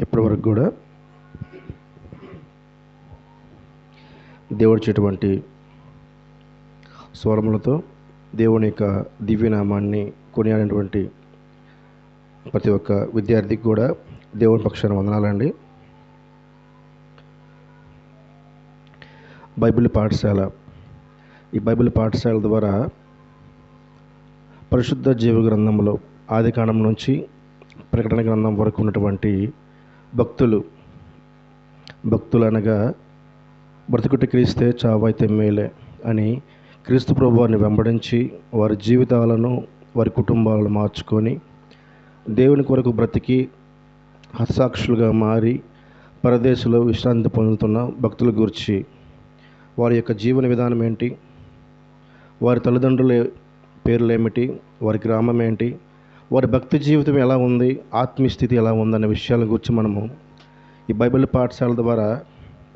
ఇప్పటివరకు కూడా దేవుడిచ్చేటువంటి స్వరములతో దేవుని యొక్క దివ్యనామాన్ని కొనియాడినటువంటి ప్రతి ఒక్క విద్యార్థికి కూడా దేవుని పక్షాన వందనాలండి. బైబిల్ పాఠశాల, ఈ బైబిల్ పాఠశాల ద్వారా పరిశుద్ధ జీవ గ్రంథంలో ఆదికాండం నుంచి ప్రకటన గ్రంథం వరకు ఉన్నటువంటి భక్తులు అనగా బ్రతుకుట క్రీస్తే చావైతే మేలే అని క్రీస్తు ప్రభువారిని వెంబడించి వారి జీవితాలను వారి కుటుంబాలను మార్చుకొని దేవుని కొరకు బ్రతికి హతసాక్షులుగా మారి పరదేశంలో విశ్రాంతి పొందుతున్న భక్తుల గురించి వారి యొక్క జీవన విధానం ఏంటి, వారి తల్లిదండ్రుల పేర్లు ఏమిటి, వారి గ్రామం ఏంటి, వారి భక్తి జీవితం ఎలా ఉంది, ఆత్మీయ స్థితి ఎలా ఉందనే విషయాల గురించి మనము ఈ బైబిల్ పాఠశాల ద్వారా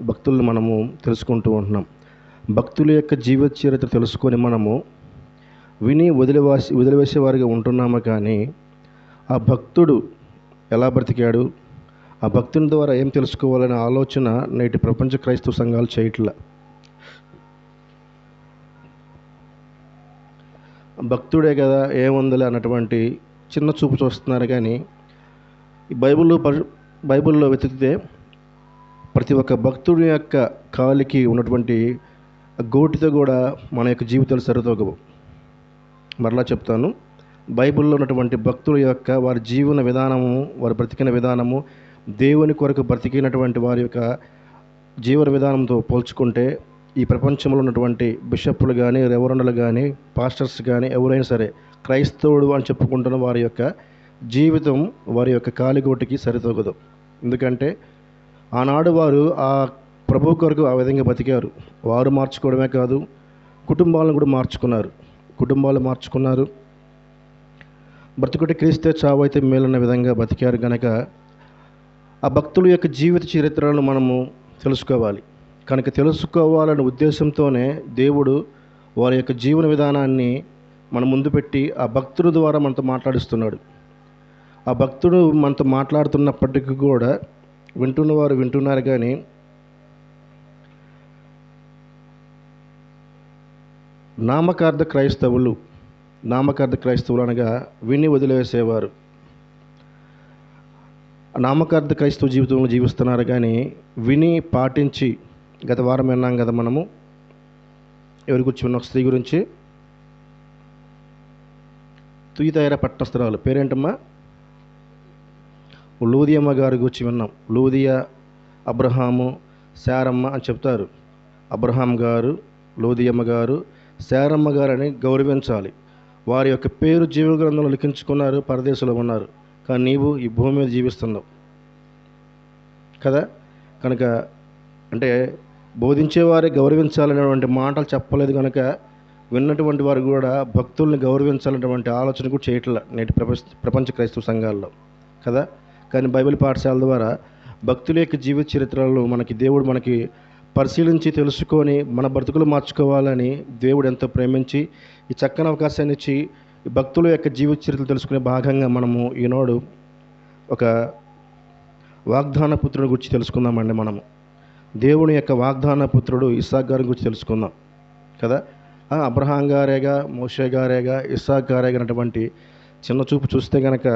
భక్తులను మనము తెలుసుకుంటూ ఉంటున్నాం. భక్తుల యొక్క జీవిత చరిత్ర తెలుసుకొని మనము విని వదిలివేసేవారిగా ఉంటున్నాము. కానీ ఆ భక్తుడు ఎలా బ్రతికాడు, ఆ భక్తుని ద్వారా ఏం తెలుసుకోవాలనే ఆలోచన నేటి ప్రపంచ క్రైస్తవ సంఘాలు చేయట్లా. భక్తుడే కదా ఏముందిలే అన్నటువంటి చిన్న చూపు చూస్తున్నారు. కానీ ఈ బైబిల్లో వెతికితే ప్రతి ఒక్క భక్తుడి యొక్క కాలికి ఉన్నటువంటి గోటితో కూడా మన యొక్క జీవితాలు సరితూగవు. మరలా చెప్తాను, బైబిల్లో ఉన్నటువంటి భక్తుల యొక్క వారి జీవన విధానము, వారు బ్రతికిన విధానము, దేవుని కొరకు బ్రతికినటువంటి వారి యొక్క జీవన విధానంతో పోల్చుకుంటే ఈ ప్రపంచంలో ఉన్నటువంటి బిషప్పులు కానీ, రెవరెండ్లు కానీ, పాస్టర్స్ కానీ ఎవరైనా సరే క్రైస్తవుడు అని చెప్పుకుంటున్న వారి యొక్క జీవితం వారి యొక్క కాలిగోటికి సరితూగదు. ఎందుకంటే ఆనాడు వారు ఆ ప్రభు కొరకు ఆ విధంగా బతికారు. వారు మార్చుకోవడమే కాదు, కుటుంబాలను కూడా మార్చుకున్నారు. బ్రతుకుటి క్రీస్తే చావైతే మేలన్న విధంగా బతికారు. కనుక ఆ భక్తుల యొక్క జీవిత చరిత్రలను మనము తెలుసుకోవాలి. కనుక తెలుసుకోవాలనే ఉద్దేశంతోనే దేవుడు వారి యొక్క జీవన విధానాన్ని మన ముందు పెట్టి ఆ భక్తుల ద్వారా మనతో మాట్లాడిస్తున్నాడు. ఆ భక్తుడు మనతో మాట్లాడుతున్నప్పటికీ కూడా వింటున్నవారు వింటున్నారు. కానీ నామకార్థ క్రైస్తవులు అనగా విని వదిలేసేవారు నామకార్థ క్రైస్తవ జీవితంలో జీవిస్తున్నారు. కానీ విని పాటించి, గత వారం విన్నాం కదా మనము ఎవరి గురించి ఉన్న స్త్రీ గురించి, తుయితైర పట్టణస్థురాలు పేరేంటమ్మా, లూదియమ్మ గారి గురించి విన్నాం. లూదియా, అబ్రహాము, శారమ్మ అని చెప్తారు. అబ్రహాం గారు, లూదియమ్మ గారు, శారమ్మ గారు అని గౌరవించాలి. వారి యొక్క పేరు జీవ గ్రంథంలో లిఖించుకున్నారు, పరదేశంలో ఉన్నారు. కానీ నీవు ఈ భూమి మీద జీవిస్తున్నావు కదా. కనుక అంటే బోధించేవారే గౌరవించాలనేటువంటి మాటలు చెప్పలేదు. కనుక విన్నటువంటి వారు కూడా భక్తుల్ని గౌరవించాలనేటువంటి ఆలోచన కూడా చేయట్లా నేటి ప్రపంచ క్రైస్తవ సంఘాల్లో కదా. కానీ బైబిల్ పాఠశాల ద్వారా భక్తుల యొక్క జీవిత చరిత్రలను దేవుడు మనకి పరిశీలించి తెలుసుకొని మన బ్రతుకులు మార్చుకోవాలని దేవుడు ఎంతో ప్రేమించి ఈ చక్కని అవకాశాన్ని ఇచ్చి ఈ భక్తుల యొక్క జీవిత చరిత్రలు తెలుసుకునే భాగంగా మనము ఈనాడు ఒక వాగ్దాన పుత్రుని గురించి తెలుసుకుందామండి. మనము దేవుని యొక్క వాగ్దాన పుత్రుడు ఇస్సాక్ గారి గురించి తెలుసుకుందాం కదా. అబ్రహాం గారేగా, మోషే గారేగా, ఇస్సాక్ గారేగా అన్నటువంటి చిన్న చూపు చూస్తే కనుక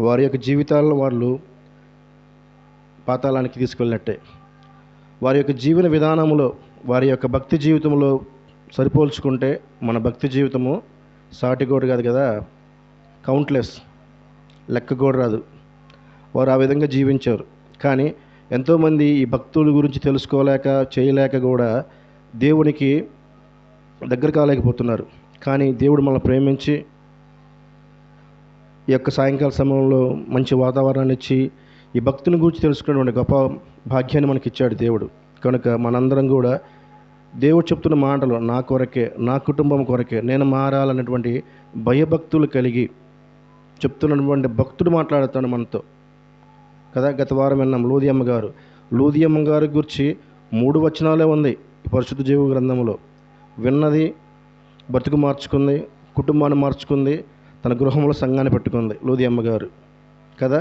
వారి యొక్క జీవితాలను వాళ్ళు పాతాళానికి తీసుకెళ్ళినట్టే. వారి యొక్క జీవన విధానంలో, వారి యొక్క భక్తి జీవితంలో సరిపోల్చుకుంటే మన భక్తి జీవితము సాటిగోడు కాదు కదా, కౌంట్లెస్, లెక్క కూడా రాదు. వారు ఆ విధంగా జీవించారు. కానీ ఎంతోమంది ఈ భక్తుల గురించి తెలుసుకోలేక చేయలేక కూడా దేవునికి దగ్గర కాలేకపోతున్నారు. కానీ దేవుడు మనల్ని ప్రేమించి ఈ యొక్క సాయంకాల సమయంలో మంచి వాతావరణాన్ని ఇచ్చి ఈ భక్తుని గురించి తెలుసుకునేటువంటి గొప్ప భాగ్యాన్ని మనకి ఇచ్చాడు దేవుడు. కనుక మనందరం కూడా దేవుడు చెప్తున్న మాటలు నా కొరకే, నా కుటుంబం కొరకే, నేను మారాలన్నటువంటి భయభక్తులు కలిగి చెప్తున్నటువంటి భక్తుడు మాట్లాడుతాడు మనతో కదా. గత వారం విన్నాం లూదియమ్మ గారి గురించి 3 వచనాలే ఉంది పరిశుద్ధ జీవ గ్రంథంలో. విన్నది, బ్రతుకు మార్చుకుంది, కుటుంబాన్ని మార్చుకుంది, తన గృహంలో సంఘాన్ని పెట్టుకుంది లూదియమ్మ గారు కదా.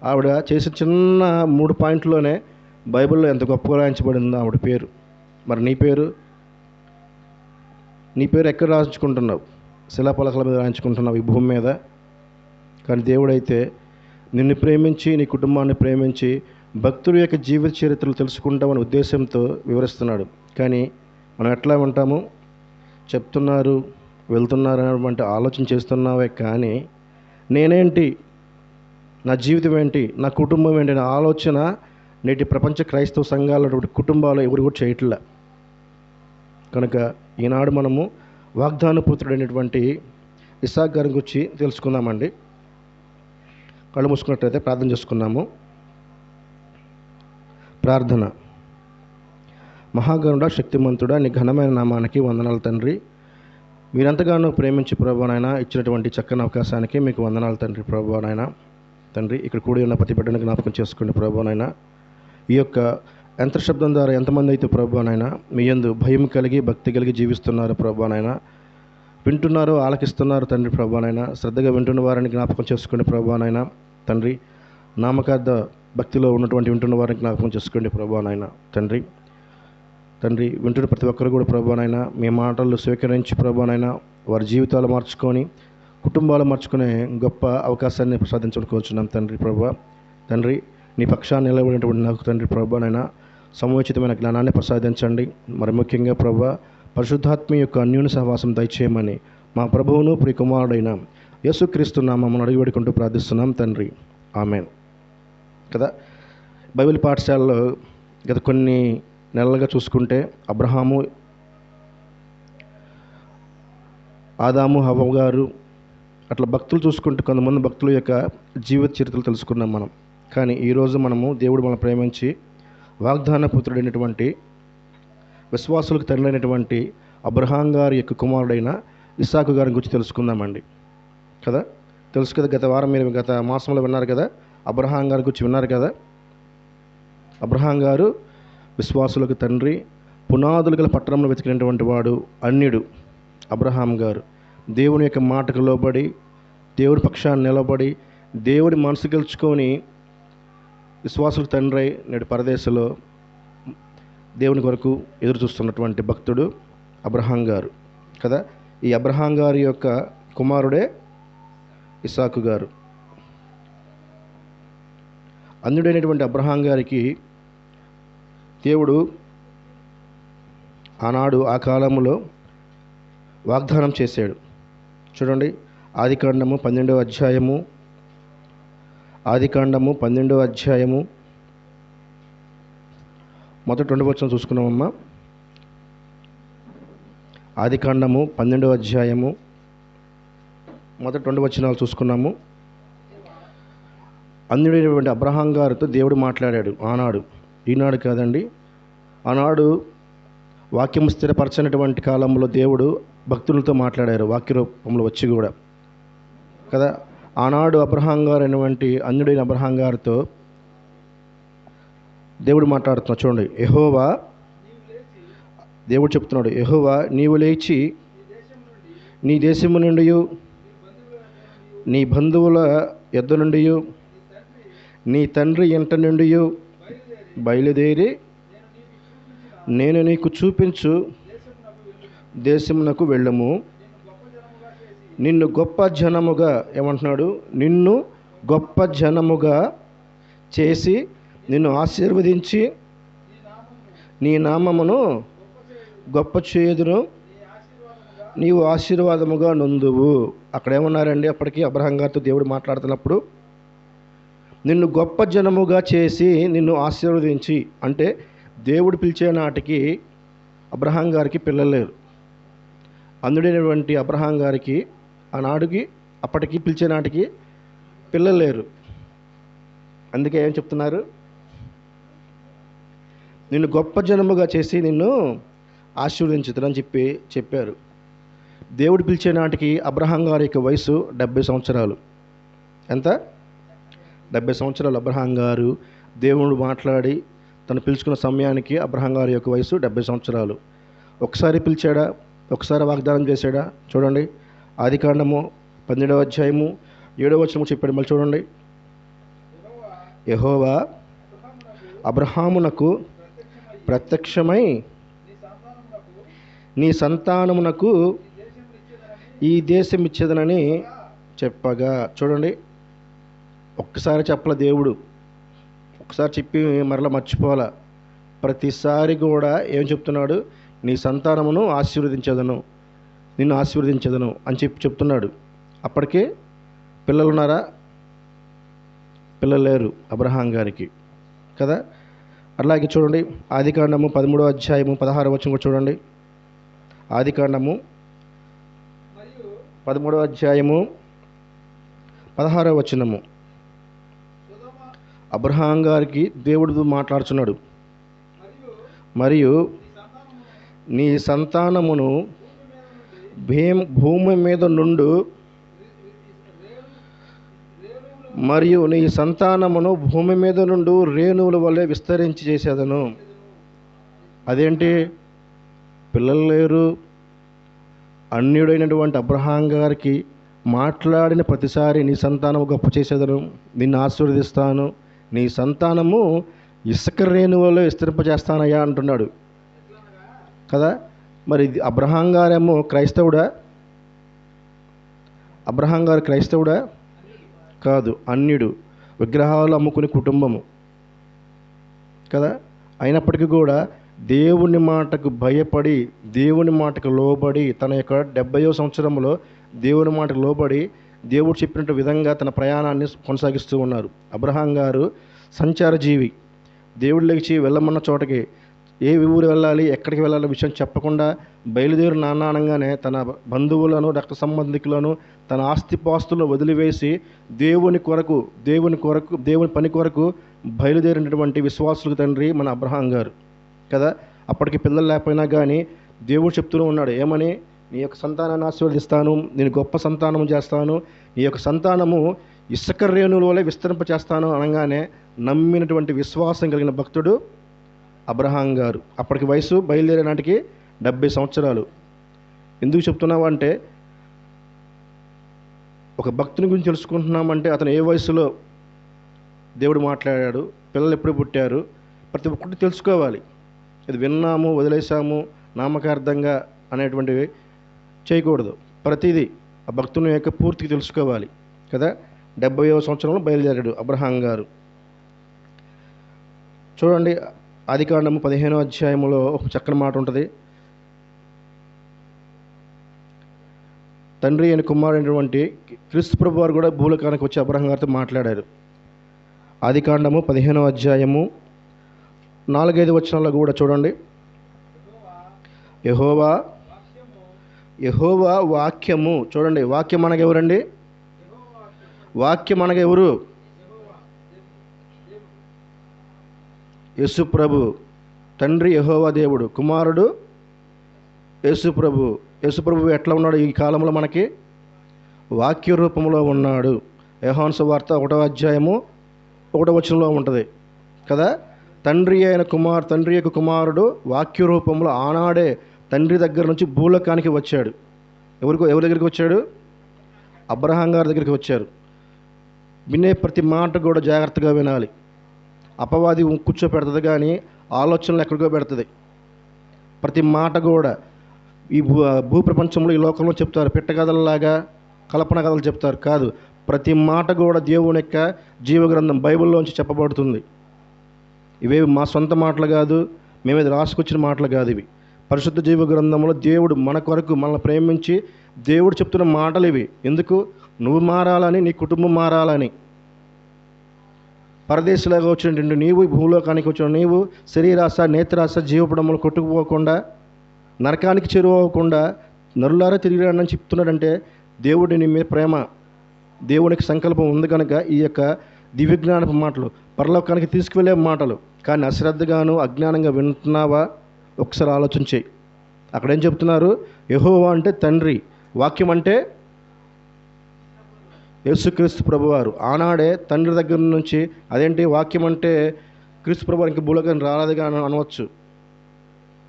ఆవిడ చేసిన చిన్న 3 పాయింట్లోనే బైబిల్లో ఎంత గొప్పగా రాయించబడిందో ఆవిడ పేరు. మరి నీ పేరు ఎక్కడ రాయించుకుంటున్నావు? శిలాపలకల మీద రాయించుకుంటున్నావు ఈ భూమి మీద? కానీ దేవుడైతే నిన్ను ప్రేమించి, నీ కుటుంబాన్ని ప్రేమించి, భక్తుల యొక్క జీవిత చరిత్రలు తెలుసుకుంటామనే ఉద్దేశంతో వివరిస్తున్నాడు. కానీ మనం ఎట్లా ఉంటాము? చెప్తున్నారు, వెళ్తున్నారు అనేటువంటి ఆలోచన చేస్తున్నావే కానీ నేనేంటి, నా జీవితం ఏంటి, నా కుటుంబం ఏంటి అనే ఆలోచన నేటి ప్రపంచ క్రైస్తవ సంఘాల కుటుంబాలు ఎవరు కూడా చేయట్లే. కనుక ఈనాడు మనము వాగ్దాన పుత్రుడైనటువంటి ఇస్సాకు గారి గురించి తెలుసుకుందామండి. కళ్ళు మూసుకున్నట్లయితే ప్రార్థన చేసుకున్నాము. ప్రార్థన. మహాగణుడా, శక్తిమంతుడా, నీ ఘనమైన నామానికి వందనాలు తండ్రి. మీరెంతగానో ప్రేమించి ప్రభువానైనా ఇచ్చినటువంటి చక్కని అవకాశానికి మీకు వందనాలు తండ్రి. ప్రభువానైనా తండ్రి, ఇక్కడ కూడి ఉన్న ప్రతి బిడ్డను జ్ఞాపకం చేసుకోండి ప్రభువానైనా. ఈ యొక్క యంత్ర శబ్దం ద్వారా ఎంతమంది అయితే ప్రభువానైనా మీ యందు భయం కలిగి, భక్తి కలిగి జీవిస్తున్నారు ప్రభువానైనా, వింటున్నారు, ఆలకిస్తున్నారు తండ్రి. ప్రభువానైనా శ్రద్ధగా వింటున్న వారిని జ్ఞాపకం చేసుకోండి ప్రభువానైనా తండ్రి. నామకార్థ భక్తిలో ఉన్నటువంటి వింటున్న వారిని జ్ఞాపకం చేసుకోండి ప్రభువానైనా తండ్రి. వింటున్న ప్రతి ఒక్కరు కూడా ప్రభువానైనా మీ మాటలు స్వీకరించి ప్రభువానైనా వారి జీవితాలు మార్చుకొని, కుటుంబాలు మార్చుకునే గొప్ప అవకాశాన్ని ప్రసాదించుకోవచ్చున్నాం తండ్రి. ప్రభువా తండ్రి, నీ పక్షాన్ని నిలబడినటువంటి నాకు తండ్రి ప్రభువానైనా సముచితమైన జ్ఞానాన్ని ప్రసాదించండి. మరి ముఖ్యంగా ప్రభువా పరిశుద్ధాత్మ యొక్క అన్యోన్య సహవాసం దయచేయమని మా ప్రభువును ప్రియ కుమారుడైన యేసుక్రీస్తు నామమున అడిగి వేడుకుంటూ ప్రార్థిస్తున్నాం తండ్రి. ఆమేన్. కదా, బైబిల్ పాఠశాలలో గత కొన్ని నెలలుగా చూసుకుంటే అబ్రహాము, ఆదాము, హవ్వ గారు అట్లా భక్తులు చూసుకుంటే కొంతమంది భక్తుల యొక్క జీవిత చరిత్రలు తెలుసుకున్నాం మనం. కానీ ఈరోజు మనము దేవుడు మనం ప్రేమించి వాగ్దాన పుత్రుడైనటువంటి, విశ్వాసులకు తండ్రి అయినటువంటి అబ్రహాం గారి యొక్క కుమారుడైన ఇస్సాకు గారి గురించి తెలుసుకుందామండి. కదా, తెలుసు కదా, గత వారం మీరు గత మాసంలో విన్నారు కదా, అబ్రహాం గారి గురించి విన్నారు కదా. అబ్రహాం గారు విశ్వాసులకు తండ్రి, పునాదులు గల పట్టణంలో వెతికినటువంటి వాడు, అన్యుడు. అబ్రహాం గారు దేవుని యొక్క మాటకు లోబడి, దేవుడి పక్షాన్ని నిలబడి, దేవుడి మనసు గెలుచుకొని విశ్వాసులకు తండ్రి నేడు పరదేశంలో దేవుని కొరకు ఎదురు చూస్తున్నటువంటి భక్తుడు అబ్రహాం గారు కదా. ఈ అబ్రహాం గారి యొక్క కుమారుడే ఇస్సాకు గారు. అన్యుడైనటువంటి అబ్రహాం గారికి దేవుడు ఆనాడు ఆ కాలంలో వాగ్దానం చేశాడు. చూడండి, ఆదికాండము 12వ అధ్యాయము, మొదటి 2 వచనం చూసుకున్నామమ్మా. ఆదికాండము 12వ అధ్యాయము మొదటి 2 వచనాలు చూసుకున్నాము. అన్యుడైనటువంటి అబ్రహాం గారితో దేవుడు మాట్లాడాడు ఆనాడు. ఈనాడు కాదండి, ఆనాడు వాక్యం స్థిరపరచనటువంటి కాలంలో దేవుడు భక్తులతో మాట్లాడారు వాక్య రూపంలో వచ్చి కూడా కదా. ఆనాడు అబ్రహాం గారు అయినటువంటి అన్యుడైన అబ్రహాం గారితో దేవుడు మాట్లాడుతున్నాడు. చూడండి, యెహోవా, దేవుడు చెప్తున్నాడు, యెహోవా నీవు లేచి నీ దేశము నుండి, నీ బంధువుల యొద్ద నుండి, నీ తండ్రి ఇంట నుండి బయలుదేరి నేను నీకు చూపించు దేశమునకు వెళ్ళము. నిన్ను గొప్ప జనముగా, ఏమంటున్నాడు, నిన్ను గొప్ప జనముగా చేసి నిన్ను ఆశీర్వదించి నీ నామమును గొప్ప చేయుదును, నీవు ఆశీర్వాదముగా నొందువు. అక్కడ ఏమన్నారండి? అప్పటికి అబ్రహాం గారితో దేవుడు మాట్లాడుతున్నప్పుడు నిన్ను గొప్ప జనముగా చేసి నిన్ను ఆశీర్వదించి అంటే దేవుడు పిలిచే నాటికి అబ్రహాం గారికి పిల్లలు లేరు. అందుడైనటువంటి అబ్రహాం గారికి ఆనాడుకి అప్పటికి పిలిచే నాటికి పిల్లలు లేరు. అందుకే ఏం చెప్తున్నారు? నిన్ను గొప్ప జనముగా చేసి నిన్ను ఆశీర్వదించుతానని చెప్పారు. దేవుడు పిలిచే నాటికి అబ్రహాం గారి యొక్క వయసు 70 సంవత్సరాలు. ఎంత? 70 సంవత్సరాలు అబ్రహాం గారు దేవుడు మాట్లాడి తను పిలుచుకున్న సమయానికి అబ్రహాం గారి యొక్క వయసు 70 సంవత్సరాలు. ఒకసారి పిలిచాడా? ఒకసారి వాగ్దానం చేశాడా? చూడండి, ఆదికాండము 12వ అధ్యాయము 7వ వచనము చెప్పాడు. మళ్ళీ చూడండి, యెహోవా అబ్రహామునకు ప్రత్యక్షమై నీ సంతానమునకు ఈ దేశం ఇచ్చేదనని చెప్పగా. చూడండి, ఒక్కసారి చెప్పలే దేవుడు, ఒకసారి చెప్పి మరలా మర్చిపోవాలా. ప్రతిసారి కూడా ఏం చెప్తున్నాడు? నీ సంతానమును ఆశీర్వదించదను, నిన్ను ఆశీర్వదించదను అని చెప్తున్నాడు. అప్పటికే పిల్లలు ఉన్నారా? పిల్లలు లేరు అబ్రహాం గారికి కదా. అలాగే చూడండి, ఆదికాండము 13వ అధ్యాయము 16వ వచనం కూడా చూడండి. ఆదికాండము 13వ అధ్యాయము 16వ వచనము. అబ్రహాం గారికి దేవుడు మాట్లాడుతున్నాడు. మరియు నీ సంతానమును భూమి మీద నుండు, మరియు నీ సంతానమును భూమి మీద నుండి రేణువుల వల్లే విస్తరించి చేసేదను. అదేంటి? పిల్లలు లేరు, అన్యుడైనటువంటి అబ్రహాం గారికి మాట్లాడిన ప్రతిసారి నీ సంతానము గొప్ప చేసేదను, నిన్ను ఆశీర్వదిస్తాను, నీ సంతానము ఇసుక రేణువులో విస్తరింపజేస్తానయ్యా అంటున్నాడు కదా. మరి అబ్రహాం గారేమో క్రైస్తవుడా? అబ్రహాం గారు క్రైస్తవుడా? కాదు, అన్యుడు, విగ్రహాలు అమ్ముకునే కుటుంబము కదా. అయినప్పటికీ కూడా దేవుని మాటకు భయపడి, దేవుని మాటకు లోబడి, తన యొక్క 70వ సంవత్సరంలో దేవుని మాటకు లోబడి దేవుడు చెప్పినట్టు విధంగా తన ప్రయాణాన్ని కొనసాగిస్తూ ఉన్నారు. అబ్రహాం గారు సంచార జీవి. దేవుడు లేచి వెళ్ళమన్న చోటకి, ఏ ఊరు వెళ్ళాలి, ఎక్కడికి వెళ్ళాలి విషయం చెప్పకుండా బయలుదేరి నాన్నగానే తన బంధువులను, రక్త సంబంధికులను, తన ఆస్తిపాస్తులను వదిలివేసి దేవుని పని కొరకు బయలుదేరినటువంటి విశ్వాసులకు తండ్రి మన అబ్రహాం గారు కదా. అప్పటికి పిల్లలు లేకపోయినా కానీ దేవుడు చెప్తూనే ఉన్నాడు, ఏమని? నీ యొక్క సంతానాన్ని ఆశీర్వదిస్తాను, నేను గొప్ప సంతానము చేస్తాను, నీ యొక్క సంతానము ఇసుక రేణువుల వలె విస్తరింపచేస్తాను అనగానే నమ్మినటువంటి విశ్వాసం కలిగిన భక్తుడు అబ్రహాం గారు. అప్పటికి వయసు బయలుదేరే నాటికి 70 సంవత్సరాలు. ఎందుకు చెప్తున్నావు అంటే, ఒక భక్తుని గురించి తెలుసుకుంటున్నామంటే అతను ఏ వయసులో దేవుడు మాట్లాడాడు, పిల్లలు ఎప్పుడు పుట్టారు, ప్రతి ఒక్కటి తెలుసుకోవాలి. ఇది విన్నాము వదిలేసాము నామకార్థంగా అనేటువంటివి చేయకూడదు. ప్రతిదీ ఆ భక్తుని యొక్క పూర్తిగా తెలుసుకోవాలి కదా. 70వ సంవత్సరంలో బయలుదేరాడు అబ్రహాం గారు. చూడండి, ఆదికాండము 15వ అధ్యాయంలో ఒక చక్కని మాట ఉంటుంది. తండ్రి అయిన కుమారుడైనటువంటి క్రీస్తు ప్రభు వారు కూడా భూలోకానికి వచ్చి అబ్రహాం గారితో మాట్లాడారు. ఆదికాండము 15వ అధ్యాయము 4-5 వచనాల్లో కూడా చూడండి. యెహోవా వాక్యము. చూడండి, వాక్యం అనగెవరండి? వాక్యం అనగెవరు? యేసు ప్రభు. తండ్రి యెహోవా దేవుడు, కుమారుడు యేసు ప్రభు. యేసు ప్రభు ఎట్లా ఉన్నాడు ఈ కాలంలో? మనకి వాక్య రూపంలో ఉన్నాడు. యోహాను సువార్త 1వ అధ్యాయము 1వ వచనంలో ఉంటుంది కదా. తండ్రి యొక్క కుమారుడు వాక్య రూపంలో ఆనాడే తండ్రి దగ్గర నుంచి భూలోకానికి వచ్చాడు. ఎవరి దగ్గరికి వచ్చాడు? అబ్రహాం గారి దగ్గరికి వచ్చారు. వినే ప్రతి మాట కూడా జాగ్రత్తగా వినాలి. అపవాది కూర్చోపెడుతుంది కానీ ఆలోచనలు ఎక్కడికో పెడుతుంది. ప్రతి మాట కూడా ఈ భూప్రపంచంలో, ఈ లోకంలో చెప్తారు, పెట్టకథలలాగా కల్పన కథలు చెప్తారు. కాదు, ప్రతి మాట కూడా దేవుని యొక్క జీవగ్రంథం బైబిల్లోంచి చెప్పబడుతుంది. ఇవేవి మా సొంత మాటలు కాదు, మేమేది రాసుకొచ్చిన మాటలు కాదు. ఇవి పరిశుద్ధ జీవగ్రంథంలో దేవుడు మన కొరకు మనల్ని ప్రేమించి దేవుడు చెప్తున్న మాటలు ఇవి. ఎందుకు? నువ్వు మారాలని, నీ కుటుంబం మారాలని. పరదేశిలాగా వచ్చినటువంటి నీవు, భూలోకానికి వచ్చిన నీవు శరీరాశ, నేత్రాశ, జీవపడములు కొట్టుకుపోకుండా, నరకానికి చేరువవ్వకుండా నరులారా తిరిగిరాడని చెప్తున్నాడంటే దేవుడి నీ మీద ప్రేమ, దేవునికి సంకల్పం ఉంది కనుక ఈ యొక్క దివ్యజ్ఞానపు మాటలు పరలోకానికి తీసుకువెళ్ళే మాటలు. కానీ అశ్రద్ధగాను అజ్ఞానంగా వింటున్నావా? ఒకసారి ఆలోచించి. అక్కడేం చెప్తున్నారు? యెహోవా అంటే తండ్రి, వాక్యం అంటే యేసుక్రీస్తు ప్రభువారు. ఆనాడే తండ్రి దగ్గర నుంచి, అదేంటి వాక్యం అంటే క్రీస్తు ప్రభువారికి భూలోకానికి రాలేదుగా అనవచ్చు.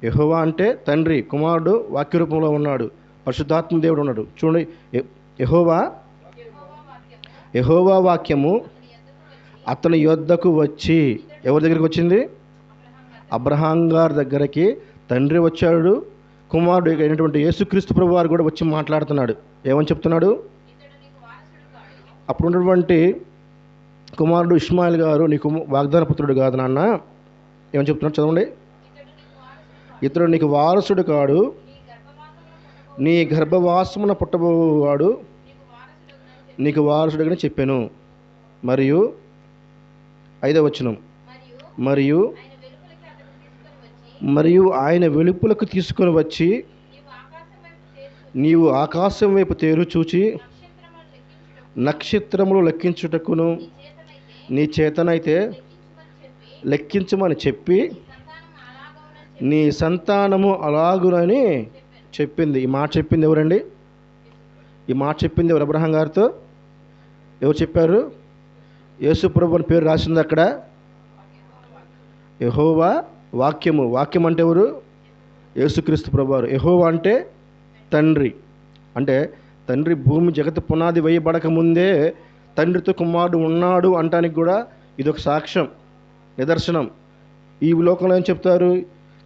యెహోవా అంటే తండ్రి, కుమారుడు వాక్య రూపంలో ఉన్నాడు, పరిశుద్ధాత్మ దేవుడు ఉన్నాడు. చూడండి, యెహోవా వాక్యము అతని యొద్దకు వచ్చి, ఎవరి దగ్గరికి వచ్చింది? అబ్రహాం గారి దగ్గరికి తండ్రి వచ్చాడు, కుమారుడు అయినటువంటి యేసుక్రీస్తు ప్రభు వారు కూడా వచ్చి మాట్లాడుతున్నాడు. ఏమని చెప్తున్నాడు? అప్పుడు ఉన్నటువంటి కుమారుడు ఇష్మాయిల్ గారు, నీకు వాగ్దాన పుత్రుడు కాదు నాన్న. ఏమని చెప్తున్నాడు చదవండి. ఇతడు నీకు వారసుడు కాడు, నీ గర్భవాసమున పుట్టబోవాడు నీకు వారసుడుగా చెప్పాను. మరియు 5వ వచనం, మరియు ఆయన వెలుపులకు తీసుకొని వచ్చి నీవు ఆకాశం వైపు తేరు చూచి నక్షత్రములు లెక్కించుటకును నీ చేతనైతే లెక్కించమని చెప్పి నీ సంతానము అలాగునని చెప్పింది. ఈ మాట చెప్పింది ఎవరండి? ఈ మాట చెప్పింది ఎవరు? అబ్రహాం గారితో ఎవరు చెప్పారు? యేసు ప్రభు అని పేరు రాసింది అక్కడ. యెహోవా వాక్యము. వాక్యం అంటే ఎవరు? యేసుక్రీస్తు ప్రభువారు. యెహోవా అంటే తండ్రి. అంటే తండ్రి భూమి జగత్తు పునాది వేయబడక ముందే తండ్రితో కుమారుడు ఉన్నాడు అంటానికి కూడా ఇదొక సాక్ష్యం, నిదర్శనం. ఈ లోకంలో ఏం చెప్తారు?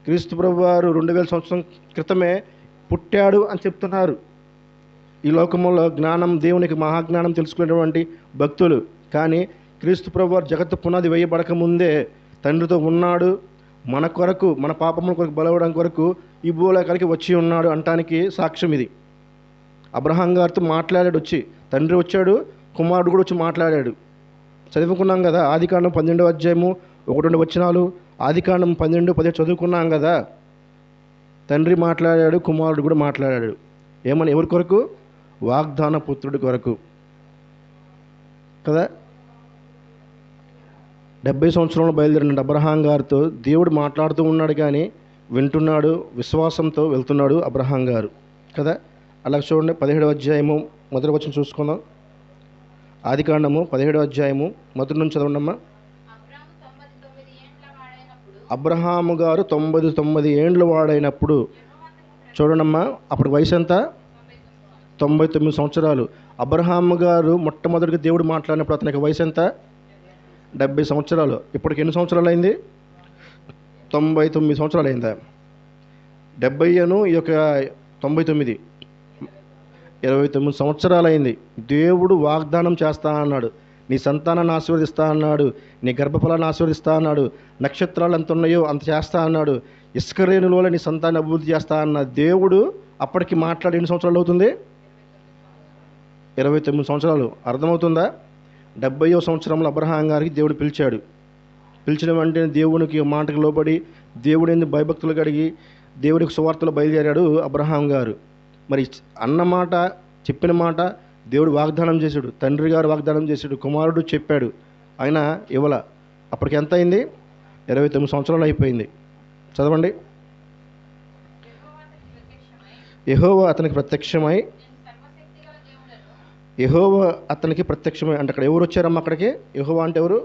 క్రీస్తు ప్రభువారు 2000 సంవత్సరం క్రితమే పుట్టాడు అని చెప్తున్నారు. ఈ లోకంలో జ్ఞానం, దేవునికి మహాజ్ఞానం తెలుసుకునేటువంటి భక్తులు. కానీ క్రీస్తు ప్రభువారు జగత్తు పునాది వేయబడక ముందే తండ్రితో ఉన్నాడు, మన కొరకు, మన పాపముల కొరకు బలవడం కొరకు ఈ భూలోకానికి వచ్చి ఉన్నాడు అంటానికి సాక్ష్యం ఇది. అబ్రహాం గారితో మాట్లాడాడు వచ్చి, తండ్రి వచ్చాడు, కుమారుడు కూడా వచ్చి మాట్లాడాడు. చదువుకున్నాం కదా ఆదికాండం 12వ అధ్యాయము 1-2 వచనాలు, ఆదికాండం 12-17 చదువుకున్నాం కదా. తండ్రి మాట్లాడాడు, కుమారుడు కూడా మాట్లాడాడు. ఏమని? ఎవరి కొరకు? వాగ్దాన పుత్రుడి కొరకు కదా. 70 సంవత్సరంలో బయలుదేరిన అబ్రహాం గారితో దేవుడు మాట్లాడుతూ ఉన్నాడు, కానీ వింటున్నాడు, విశ్వాసంతో వెళ్తున్నాడు అబ్రహాం గారు కదా. అలా చూడండి, 17వ అధ్యాయము మొదటి వచనం చూసుకుందాం. ఆదికాండము 17వ అధ్యాయము మొదటి నుంచి చదవండమ్మా. అబ్రహాము గారు 99 ఏండ్ల వాడైనప్పుడు, చూడండమ్మా, అప్పుడు వయసు ఎంత? 99 సంవత్సరాలు. అబ్రహాము గారు మొట్టమొదటిగా దేవుడు మాట్లాడినప్పుడు అతనికి వయసు ఎంత? 70 సంవత్సరాలు. ఇప్పటికి ఎన్ని సంవత్సరాలు అయింది? 99 సంవత్సరాలు అయిందా? 70 ఈ యొక్క 99, 29 సంవత్సరాలు అయింది. దేవుడు వాగ్దానం చేస్తా అన్నాడు, నీ సంతానాన్ని ఆశీర్వదిస్తా అన్నాడు, నీ గర్భఫలాన్ని ఆశీర్వదిస్తా అన్నాడు, నక్షత్రాలు ఎంత ఉన్నాయో అంత చేస్తా అన్నాడు, ఇసుక రేణులో నీ సంతానాన్ని అభివృద్ధి చేస్తా అన్న దేవుడు అప్పటికి మాట్లాడి ఎన్ని సంవత్సరాలు అవుతుంది? 29 సంవత్సరాలు. అర్థమవుతుందా? 70వ సంవత్సరంలో అబ్రహాం గారికి దేవుడు పిలిచాడు. పిలిచిన వెంటనే దేవునికి మాటకు లోబడి దేవుడిని భయభక్తులు కడిగి దేవుడికి సువార్తలు బయలుదేరాడు అబ్రహాం గారు. మరి అన్న మాట, చెప్పిన మాట దేవుడు వాగ్దానం చేశాడు, తండ్రి గారు వాగ్దానం చేశాడు, కుమారుడు చెప్పాడు, ఆయన ఇవ్వాల. అప్పటికి ఎంత అయింది? 29 సంవత్సరాలు అయిపోయింది. చదవండి. యెహోవా అతనికి ప్రత్యక్షమై, యెహోవా అతనికి ప్రత్యక్షమై అంటే అక్కడ ఎవరు వచ్చారమ్మా? అక్కడికి యెహోవా అంటే ఎవరు?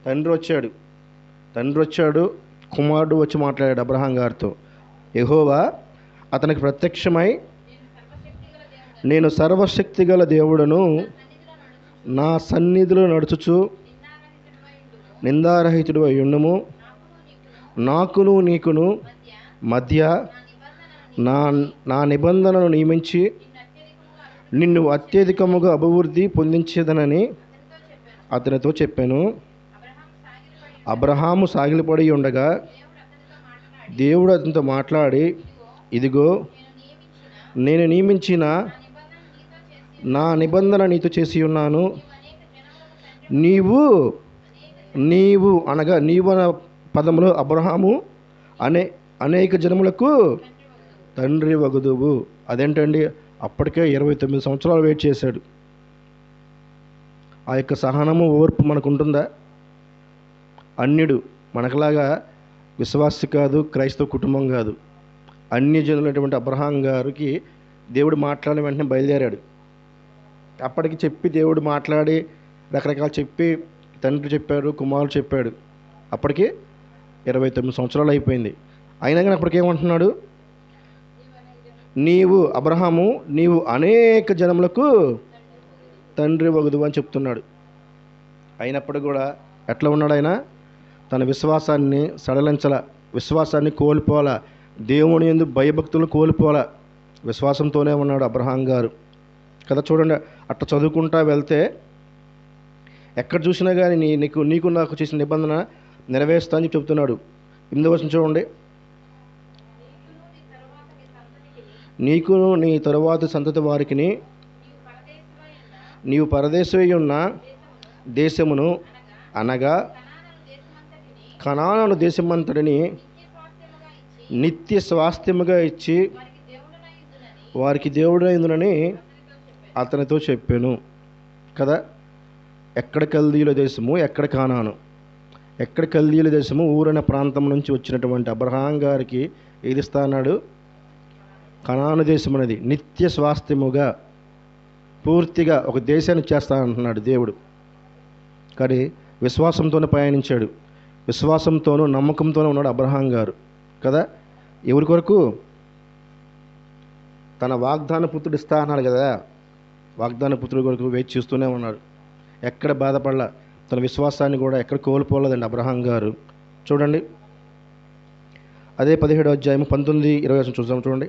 తండ్రి వచ్చాడు. తండ్రి వచ్చాడు, కుమారుడు వచ్చి మాట్లాడాడు అబ్రహాం గారితో. యెహోవా అతనికి ప్రత్యక్షమై, నేను సర్వశక్తి గల దేవుడను, నా సన్నిధిలో నడుచుచు నిందారహితుడు అయ్యుండుము, నాకును నీకును మధ్య నా నిబంధనను నియమించి నిన్ను అత్యధికముగా అభివృద్ధి పొందించేదనని అతనితో చెప్పాను. అబ్రహాము సాగిలపడి ఉండగా దేవుడు అతనితో మాట్లాడి, ఇదిగో నేను నియమించిన నా నిబంధన నీతో చేసి ఉన్నాను. నీవు అనగా నీవు అన్న పదములో అబ్రహాము అనేక జనములకు తండ్రి వగుదువు. అదేంటండి? అప్పటికే 29 సంవత్సరాలు వెయిట్ చేశాడు. ఆ యొక్క సహనము, ఓర్పు మనకు ఉంటుందా? అన్యుడు, మనకులాగా విశ్వాసి కాదు, క్రైస్తవ కుటుంబం కాదు, అన్యజనులైనటువంటి అబ్రహాం గారికి దేవుడు మాట్లాడిన వెంటనే బయలుదేరాడు. అప్పటికి చెప్పి దేవుడు మాట్లాడి రకరకాలు చెప్పి, తండ్రి చెప్పాడు, కుమారుడు చెప్పాడు. అప్పటికి 29 సంవత్సరాలు అయిపోయింది. అయినా కానీ అప్పటికేమంటున్నాడు? అబ్రహాము నీవు అనేక జనములకు తండ్రి వగుదువు అని చెప్తున్నాడు. అయినప్పుడు కూడా ఎట్లా ఉన్నాడు ఆయన? తన విశ్వాసాన్ని సడలించాల, విశ్వాసాన్ని కోల్పోవాలా, దేవుని యందు భయభక్తులు కోల్పోవాలా. విశ్వాసంతోనే ఉన్నాడు అబ్రహాం గారు కదా. చూడండి, అట్లా చదువుకుంటా వెళ్తే ఎక్కడ చూసినా కానీ నీకు నాకు చేసిన నిబంధన నెరవేరుస్తా అని చెప్తున్నాడు. 8వ వచనం చూడండి. నీకు నీ తరువాత సంతతి వారికి నీవు పరదేశమై ఉన్న దేశమును అనగా కనాను దేశమంతటిని నిత్య స్వాస్థ్యముగా ఇచ్చి వారికి దేవుడైందునని అతనితో చెప్పాను కదా. ఎక్కడ కల్దీయుల దేశము, ఎక్కడ కానాను, ఎక్కడ కల్దీయుల దేశము, ఊరనే ప్రాంతం నుంచి వచ్చినటువంటి అబ్రహాం గారికి ఏది ఇస్తా అన్నాడు? కనాను దేశం అనేది నిత్య స్వాస్థ్యముగా పూర్తిగా ఒక దేశాన్ని చేస్తా అంటున్నాడు దేవుడు. కానీ విశ్వాసంతోనే పయనించాడు, విశ్వాసంతోనూ నమ్మకంతోనే ఉన్నాడు అబ్రహాం గారు కదా. ఎవరి కొరకు? తన వాగ్దాన పుత్రుడు ఇస్తా అన్నాడు కదా, వాగ్దాన పుత్రుడి కొరకు వేచి చూస్తూనే ఉన్నాడు. ఎక్కడ బాధపడలా, తన విశ్వాసాన్ని కూడా ఎక్కడ కోల్పోలేదండి అబ్రహాం గారు. చూడండి, అదే 17వ అధ్యాయం 19-20 చూద్దాం. చూడండి,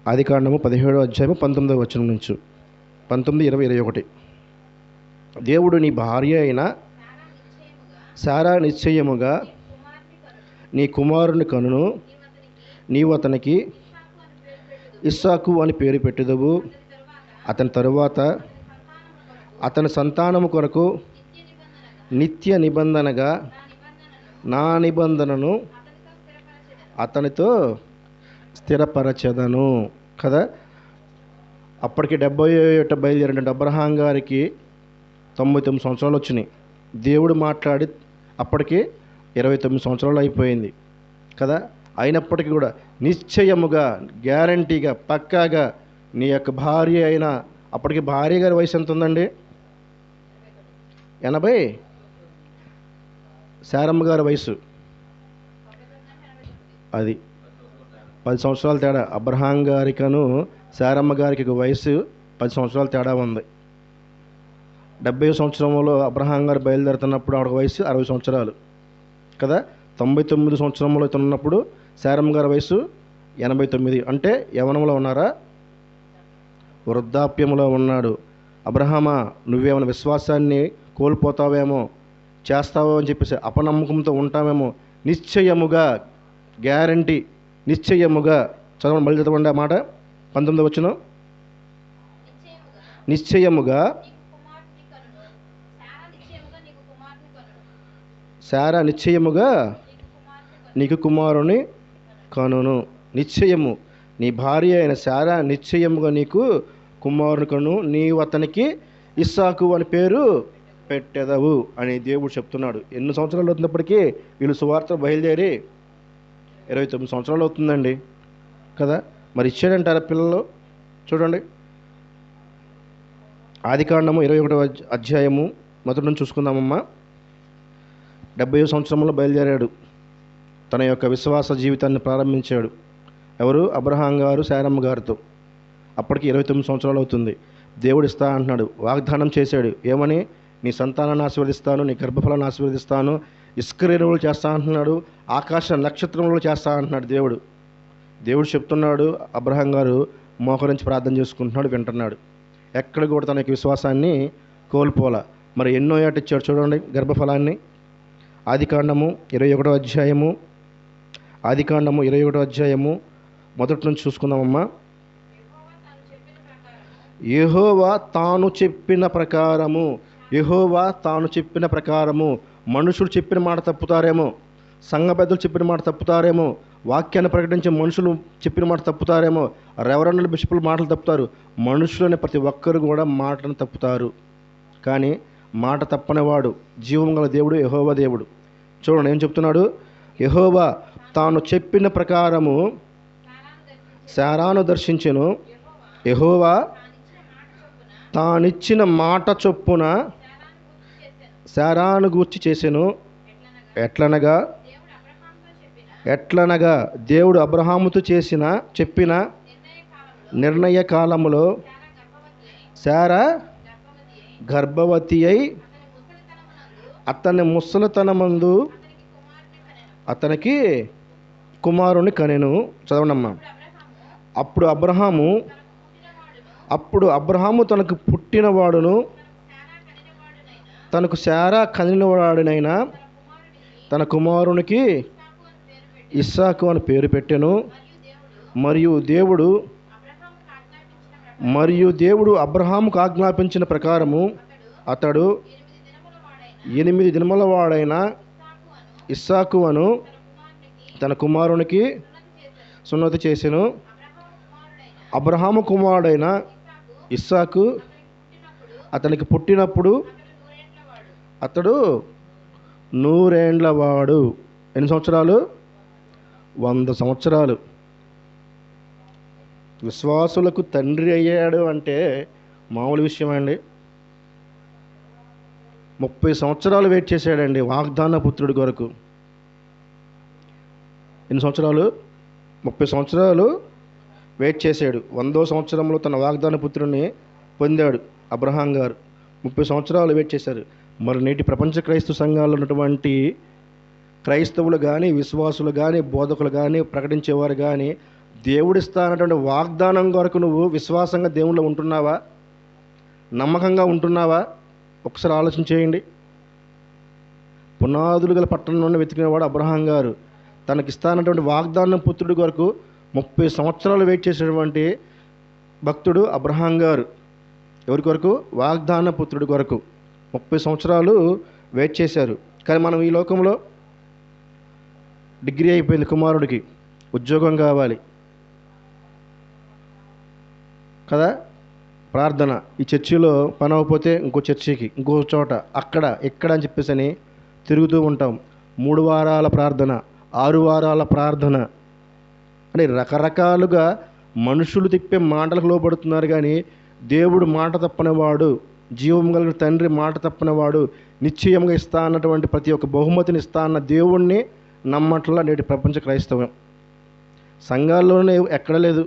ఆదికాండము 17వ అధ్యాయం 19వ వచనం నుంచి 19, 20, 21. దేవుడు నీ భార్య అయిన శారా నిశ్చయముగా నీ కుమారుని కనును, నీవు అతనికి ఇస్సాకు అని పేరు పెట్టుదువు. అతని తరువాత అతని సంతానము కొరకు నిత్య నిబంధనగా నా నిబంధనను అతనితో స్థిరపరచెదను కదా. అప్పటికి 70 బయలుదేరినటువంటి అబ్రహాం గారికి 99 సంవత్సరాలు వచ్చినాయి. దేవుడు మాట్లాడి అప్పటికి 29 సంవత్సరాలు అయిపోయింది కదా. అయినప్పటికీ కూడా నిశ్చయముగా, గ్యారంటీగా, పక్కాగా నీ యొక్క భార్య అయిన, అప్పటికి భార్య గారి వయసు ఎంత ఉందండి? 80. శారమ్మ గారి వయసు అది 10 సంవత్సరాల తేడా. అబ్రహాం గారికను శారమ్మ గారికి వయసు 10 సంవత్సరాల తేడా ఉంది. 70 సంవత్సరంలో అబ్రహాం గారు బయలుదేరుతున్నప్పుడు ఆవిడ వయసు 60 సంవత్సరాలు కదా. 99 సంవత్సరంలో ఉన్నప్పుడు శారమ్మ గారి వయసు 89. అంటే యవనంలో ఉన్నారా? వృద్ధాప్యంలో ఉన్నాడు. అబ్రహామా, నువ్వేమైనా విశ్వాసాన్ని కోల్పోతావేమో, చేస్తావో అని చెప్పేసి అపనమ్మకంతో ఉంటామేమో. నిశ్చయముగా, గ్యారంటీ, నిశ్చయముగా. చదవండి, మళ్ళీ చదవండి ఆ మాట. 19వ వచనం. నిశ్చయముగా శారా నిశ్చయముగా నీకు కుమారుని కనును. నిశ్చయము, నీ భార్య అయిన శారా నిశ్చయముగా నీకు కుమారుని కను, నీవు అతనికి ఇస్సాకు అని పేరు పెట్టెదవు అని దేవుడు చెప్తున్నాడు. ఎన్ని సంవత్సరాలు అవుతున్నప్పటికీ వీళ్ళు సువార్త బయలుదేరి 29 సంవత్సరాలు అవుతుందండి కదా. మరి ఇచ్చాడంటారా పిల్లలు? చూడండి, ఆదికాండము 21వ అధ్యాయము మొదటి నుంచి చూసుకుందామమ్మా. 70వ సంవత్సరంలో బయలుదేరాడు, తన యొక్క విశ్వాస జీవితాన్ని ప్రారంభించాడు. ఎవరు? అబ్రహాం గారు శారమ్మ గారితో. అప్పటికి 29 సంవత్సరాలు అవుతుంది. దేవుడు ఇస్తా అంటున్నాడు, వాగ్దానం చేశాడు. ఏమని? నీ సంతానాన్ని ఆశీర్వదిస్తాను, నీ గర్భఫలాన్ని ఆశీర్వదిస్తాను, ఇస్కరేణువులు చేస్తా అంటున్నాడు, ఆకాశ నక్షత్రములు చేస్తా అంటున్నాడు దేవుడు. దేవుడు చెప్తున్నాడు, అబ్రహాం గారు మోకరించి ప్రార్థన చేసుకుంటున్నాడు, వింటున్నాడు. ఎక్కడ కూడా తన యొక్క విశ్వాసాన్ని కోల్పోలా. మరి ఎన్నో ఏట ఇచ్చాడు చూడండి గర్భఫలాన్ని. ఆదికాండము 21వ అధ్యాయము, ఆదికాండము 21వ అధ్యాయము మొదటి నుంచి చూసుకుందామమ్మా. యెహోవా తాను చెప్పిన ప్రకారము, యెహోవా తాను చెప్పిన ప్రకారము. మనుషులు చెప్పిన మాట తప్పుతారేమో, సంఘ పెద్దలు చెప్పిన మాట తప్పుతారేమో, వాక్యాన్ని ప్రకటించే మనుషులు చెప్పిన మాట తప్పుతారేమో, రెవరెండ్ల బిషపుల మాటలు తప్పుతారు. మనుషులనే ప్రతి ఒక్కరు కూడా మాటను తప్పుతారు. కానీ మాట తప్పనివాడు జీవం గల దేవుడు యెహోవా దేవుడు. చూడండి ఏం చెప్తున్నాడు? యెహోవా తాను చెప్పిన ప్రకారము శారాను దర్శించెను. యెహోవా తానిచ్చిన మాట చొప్పున శారాను గూర్చి చేసెను. ఎట్లనగా దేవుడు అబ్రహాముతో చెప్పిన నిర్ణయ కాలములో శారా గర్భవతి అయి అతని ముసలితనమందు అతనికి కుమారుని కనెను. చదవనమ్మా. అప్పుడు అబ్రహాము తనకు పుట్టినవాడును తనకు శారా కనినవాడునైనా తన కుమారునికి ఇస్సాకు అని పేరు పెట్టెను. మరియు దేవుడు అబ్రహాముకు ఆజ్ఞాపించిన ప్రకారము అతడు 8 దినముల వాడైన ఇస్సాకు అను తన కుమారునికి సున్నతి చేసెను. అబ్రహాము కుమారుడైన ఇస్సాకు అతనికి పుట్టినప్పుడు అతడు 100 ఏండ్ల వాడు. ఎన్ని సంవత్సరాలు? 100 సంవత్సరాలు. విశ్వాసులకు తండ్రి అయ్యాడు అంటే మామూలు విషయం అండి. 30 సంవత్సరాలు వెయిట్ చేశాడండి వాగ్దాన పుత్రుడి కొరకు. ఎన్ని సంవత్సరాలు? 30 సంవత్సరాలు వెయిట్ చేశాడు. 100వ సంవత్సరంలో తన వాగ్దాన పుత్రుడిని పొందాడు అబ్రహాం గారు. 30 సంవత్సరాలు వెయిట్ చేశారు. మరి నేటి ప్రపంచ క్రైస్తవ సంఘాల్లో ఉన్నటువంటి క్రైస్తవులు కానీ, విశ్వాసులు కానీ, బోధకులు కానీ, ప్రకటించేవారు కానీ దేవుడిస్తానటువంటి వాగ్దానం కొరకు నువ్వు విశ్వాసంగా దేవుళ్ళు ఉంటున్నావా? నమ్మకంగా ఉంటున్నావా? ఒకసారి ఆలోచన చేయండి. పునాదులు గల పట్టణం నుండి వెతికినవాడు అబ్రహాం గారు. తనకిస్తానటువంటి వాగ్దానం పుత్రుడి కొరకు 30 సంవత్సరాలు వెయిట్ చేసినటువంటి భక్తుడు అబ్రహాం గారు. ఎవరి కొరకు? వాగ్దాన పుత్రుడి కొరకు 30 సంవత్సరాలు వెయిట్ చేశారు. కానీ మనం ఈ లోకంలో డిగ్రీ అయిపోయింది, కుమారుడికి ఉద్యోగం కావాలి కదా, ప్రార్థన. ఈ చర్చిలో పని అవ్వకపోతే ఇంకో చర్చికి, ఇంకో చోట, అక్కడ ఇక్కడ అని చెప్పేసి అని తిరుగుతూ ఉంటాం. 3 వారాల ప్రార్థన, 6 వారాల ప్రార్థన అని రకరకాలుగా మనుషులు తిప్పే మాటలకు లోపడుతున్నారు. కానీ దేవుడు మాట తప్పనివాడు, జీవం కలిగిన తండ్రి మాట తప్పనివాడు, నిశ్చయంగా ఇస్తా అన్నటువంటి ప్రతి ఒక్క బహుమతిని ఇస్తా అన్న దేవుణ్ణి నమ్మట్లా నేటి ప్రపంచ క్రైస్తవం. సంఘాల్లోనే ఎక్కడ లేదు.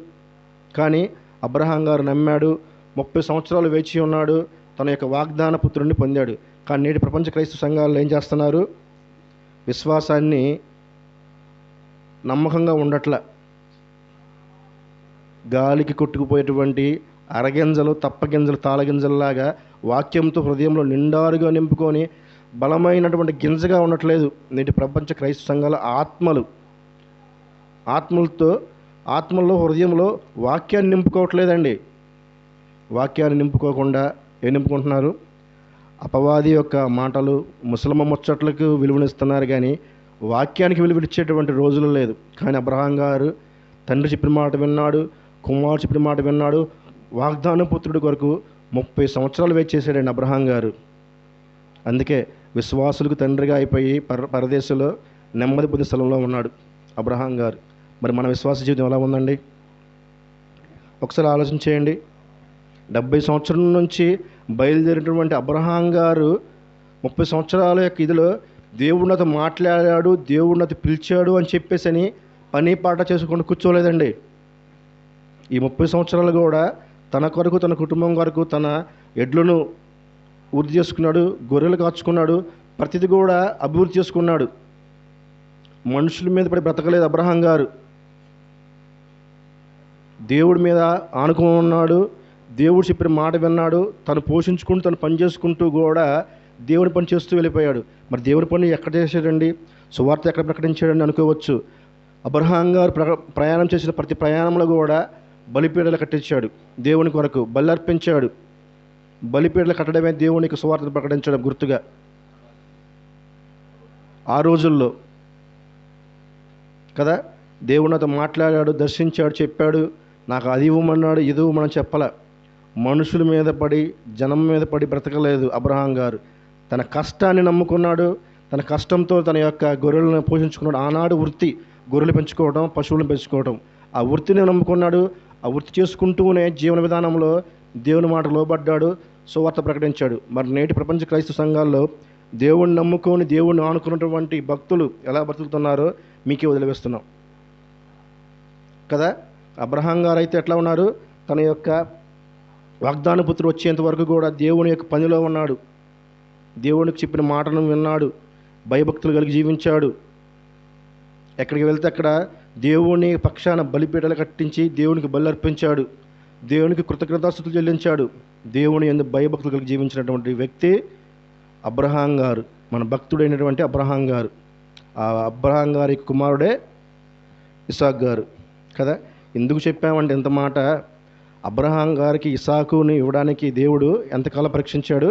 కానీ అబ్రహాం గారు నమ్మాడు. 30 సంవత్సరాలు వేచి ఉన్నాడు. తన యొక్క వాగ్దాన పుత్రుడిని పొందాడు. కానీ నేటి ప్రపంచ క్రైస్తవ సంఘాల్లో ఏం చేస్తున్నారు? విశ్వాసాన్ని నమ్మకంగా ఉండట్ల. గాలికి కొట్టుకుపోయేటువంటి అరగింజలు, తప్పగింజలు, తాళగింజల్లాగా వాక్యంతో హృదయంలో నిండారుగా నింపుకొని బలమైనటువంటి గింజగా ఉండట్లేదు నేటి ప్రపంచ క్రైస్తవ సంఘాల ఆత్మల్లో హృదయంలో వాక్యాన్ని నింపుకోవట్లేదండి. వాక్యాన్ని నింపుకోకుండా ఏం నింపుకుంటున్నారు? అపవాది యొక్క మాటలు, ముసలమ్మ ముచ్చట్లకు విలువనిస్తున్నారు. కానీ వాక్యానికి విలువనిచ్చేటువంటి రోజులు లేదు. కానీ అబ్రహాం గారు తండ్రి చెప్పిన మాట విన్నాడు, కుమారుడు చెప్పిన మాట విన్నాడు. వాగ్దాన పుత్రుడి కొరకు 30 సంవత్సరాలు వెయిట్ చేశాడండి అబ్రహాం గారు. అందుకే విశ్వాసులకు తండ్రిగా అయిపోయి పరదేశంలో నెమ్మది పొందే స్థలంలో ఉన్నాడు అబ్రహాం గారు. మరి మన విశ్వాస జీవితం ఎలా ఉందండి? ఒకసారి ఆలోచన చేయండి. 70 సంవత్సరాల నుంచి బయలుదేరినటువంటి అబ్రహాం గారు 30 సంవత్సరాల యొక్క ఇదిలో దేవుడు నాతో మాట్లాడాడు, దేవుడు నాతో పిలిచాడు అని చెప్పేసి అని పని పాట చేసుకుంటూ కూర్చోలేదండి. ఈ 30 సంవత్సరాలు కూడా తన కొరకు, తన కుటుంబం కొరకు తన ఎడ్లను వృద్ధి చేసుకున్నాడు, గొర్రెలు కాచుకున్నాడు, ప్రతిది కూడా అభివృద్ధి చేసుకున్నాడు. మనుషుల మీద పడి బ్రతకలేదు అబ్రహాం గారు. దేవుడి మీద ఆనుకుని ఉన్నాడు. దేవుడు చెప్పిన మాట విన్నాడు. తను పోషించుకుంటూ, తను పని చేసుకుంటూ కూడా దేవుని పని చేస్తూ వెళ్ళిపోయాడు. మరి దేవుని పని ఎక్కడ చేశాడండి? సువార్త ఎక్కడ ప్రకటించాడని అనుకోవచ్చు. అబ్రహాం గారు ప్రయాణం చేసిన ప్రతి ప్రయాణంలో కూడా బలిపీడలు కట్టించాడు, దేవుని కొరకు బలి అర్పించాడు. బలిపీడలు కట్టడమే దేవునికి సువార్తను ప్రకటించడం గుర్తుగా. ఆ రోజుల్లో కదా దేవుడు నాతో మాట్లాడాడు, దర్శించాడు, చెప్పాడు, నాకు అది ఇవ్వమన్నాడు, ఇది ఇవ్వమని చెప్పాల. మనుషుల మీద పడి, జనం మీద పడి బ్రతకలేదు అబ్రహాం గారు. తన కష్టాన్ని నమ్ముకున్నాడు. తన కష్టంతో తన యొక్క గొర్రెలను పోషించుకున్నాడు. ఆనాడు వృత్తి గొర్రెలు పెంచుకోవడం, పశువులను పెంచుకోవడం. ఆ వృత్తిని నమ్ముకున్నాడు. ఆ వృత్తి చేసుకుంటూనే జీవన విధానంలో దేవుని మాట లోబడ్డాడు, సువార్త ప్రకటించాడు. మరి నేటి ప్రపంచ క్రైస్తవ సంఘాల్లో దేవుణ్ణి నమ్ముకొని, దేవుణ్ణి ఆనుకున్నటువంటి భక్తులు ఎలా బ్రతుకుతున్నారో మీకే వదిలివేస్తున్నాం కదా. అబ్రహాం గారు అయితే ఎట్లా ఉన్నారు? తన యొక్క వాగ్దాన పుత్రుడు వచ్చేంత వరకు కూడా దేవుని యొక్క పనిలో ఉన్నాడు. దేవునికి చెప్పిన మాటను విన్నాడు, భయభక్తులు కలిగి జీవించాడు. ఎక్కడికి వెళ్తే అక్కడ దేవుని పక్షాన బలిపీఠలు కట్టించి దేవునికి బలి అర్పించాడు, దేవునికి కృతజ్ఞతాస్తుతులు చెల్లించాడు. దేవుని యందు భయభక్తులు కలిగి జీవించినటువంటి వ్యక్తి అబ్రహాం గారు, మన భక్తుడైనటువంటి అబ్రహాం గారు. ఆ అబ్రహాం గారి కుమారుడే ఇసాక్ గారు కదా. ఎందుకు చెప్పామంటే ఇంత మాట, అబ్రహాం గారికి ఇసాకుని ఇవ్వడానికి దేవుడు ఎంతకాలం పరీక్షించాడు?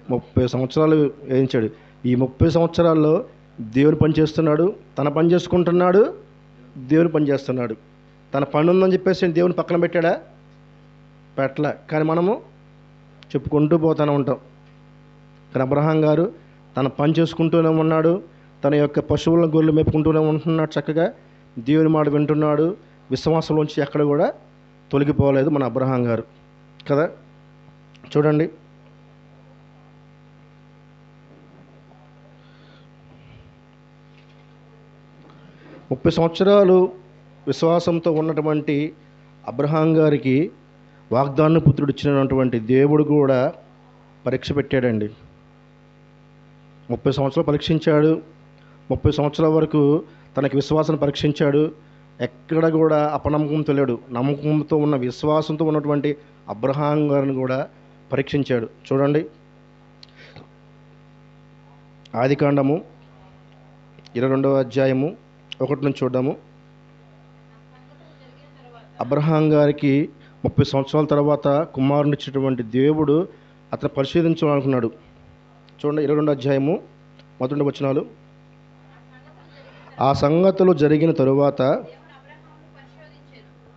30 సంవత్సరాలు వేయించాడు. ఈ 30 సంవత్సరాల్లో దేవుని పని చేస్తున్నాడు, తన పని చేసుకుంటున్నాడు, దేవుని పని చేస్తున్నాడు. తన పని ఉందని చెప్పేసి దేవుని పక్కన పెట్టాడా? పెట్టలే. కానీ మనము చెప్పుకుంటూ పోతూనే ఉంటాం. కానీ అబ్రహాం గారు తన పని చేసుకుంటూనే ఉన్నాడు, తన యొక్క పశువులను గొర్రెలు మేపుకుంటూనే ఉంటున్నాడు, చక్కగా దేవుని మాట వింటున్నాడు, విశ్వాసంలోంచి ఎక్కడ కూడా తొలగిపోలేదు మన అబ్రహాం గారు కదా. చూడండి, ముప్పై సంవత్సరాలు విశ్వాసంతో ఉన్నటువంటి అబ్రహాం గారికి వాగ్దాన పుత్రుడు ఇచ్చినటువంటి దేవుడు కూడా పరీక్ష పెట్టాడండి. 30 సంవత్సరాలు పరీక్షించాడు. 30 సంవత్సరాల వరకు తనకి విశ్వాసాన్ని పరీక్షించాడు. ఎక్కడ కూడా అపనమ్మకంతో లేడు. నమ్మకంతో ఉన్న, విశ్వాసంతో ఉన్నటువంటి అబ్రహాం గారిని కూడా పరీక్షించాడు. చూడండి, ఆదికాండము 22వ అధ్యాయము 1 నుంచి చూద్దాము. అబ్రహాం గారికి 30 సంవత్సరాల తర్వాత కుమారుని ఇచ్చినటువంటి దేవుడు అతను పరిశోధించాలనుకున్నాడు. చూడండి, 22వ అధ్యాయము 1 వచనాలు. ఆ సంగతులు జరిగిన తరువాత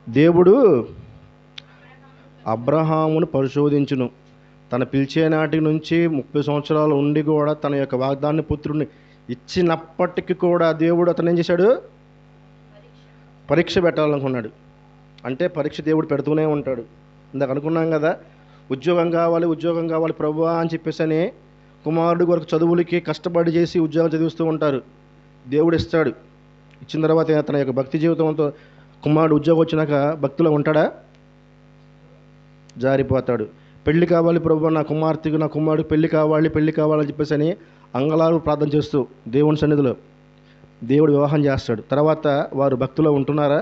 దేవుడు అబ్రహామును పరిశోధించును. తన పిలిచే నాటి నుంచి 30 సంవత్సరాలు ఉండి కూడా తన యొక్క వాగ్దాన పుత్రుడిని ఇచ్చినప్పటికీ కూడా దేవుడు అతను ఏం చేశాడు? పరీక్ష పెట్టాలనుకున్నాడు. అంటే పరీక్ష దేవుడు పెడుతూనే ఉంటాడు. ఇందాక అనుకున్నాం కదా, ఉద్యోగం కావాలి, ఉద్యోగం కావాలి ప్రభువా అని చెప్పేసి అని కుమారుడు కొరకు చదువులకి కష్టపడి చేసి ఉద్యోగం చదివిస్తూ ఉంటారు. దేవుడు ఇస్తాడు. ఇచ్చిన తర్వాత తన యొక్క భక్తి జీవితంతో కుమారుడు ఉద్యోగం వచ్చినాక భక్తిలో ఉంటాడా? జారిపోతాడు. పెళ్లి కావాలి ప్రభువా, నా కుమార్తెకు, నా కుమారుడికి పెళ్లి కావాలని చెప్పేసి అని అంగళాలు ప్రార్థన చేస్తూ దేవుని సన్నిధిలో దేవుడు వివాహం చేస్తాడు. తర్వాత వారు భక్తిలో ఉంటున్నారా?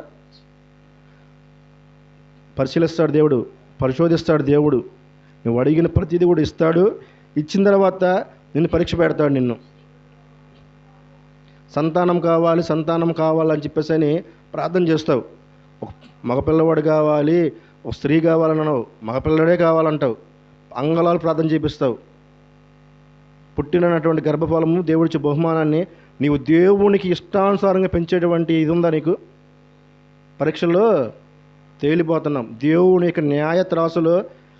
పరిశీలిస్తాడు దేవుడు, పరిశోధిస్తాడు దేవుడు. నువ్వు అడిగిన ప్రతిదీ కూడా ఇస్తాడు. ఇచ్చిన తర్వాత నిన్ను పరీక్ష పెడతాడు. నిన్ను సంతానం కావాలని చెప్పేసి అని ప్రార్థన చేస్తావు. ఒక మగపిల్లవాడు కావాలి, ఒక స్త్రీ కావాలని అనవు, మగపిల్లడే కావాలంటావు, అంగళాలు ప్రార్థన చేపిస్తావు. పుట్టినటువంటి గర్భఫలము దేవుడిచ్చే బహుమానాన్ని నీవు దేవునికి ఇష్టానుసారంగా పెంచేటువంటి ఇది ఉందా నీకు? పరీక్షల్లో తేలిపోతున్నాం. దేవుని యొక్క న్యాయ త్రాసులో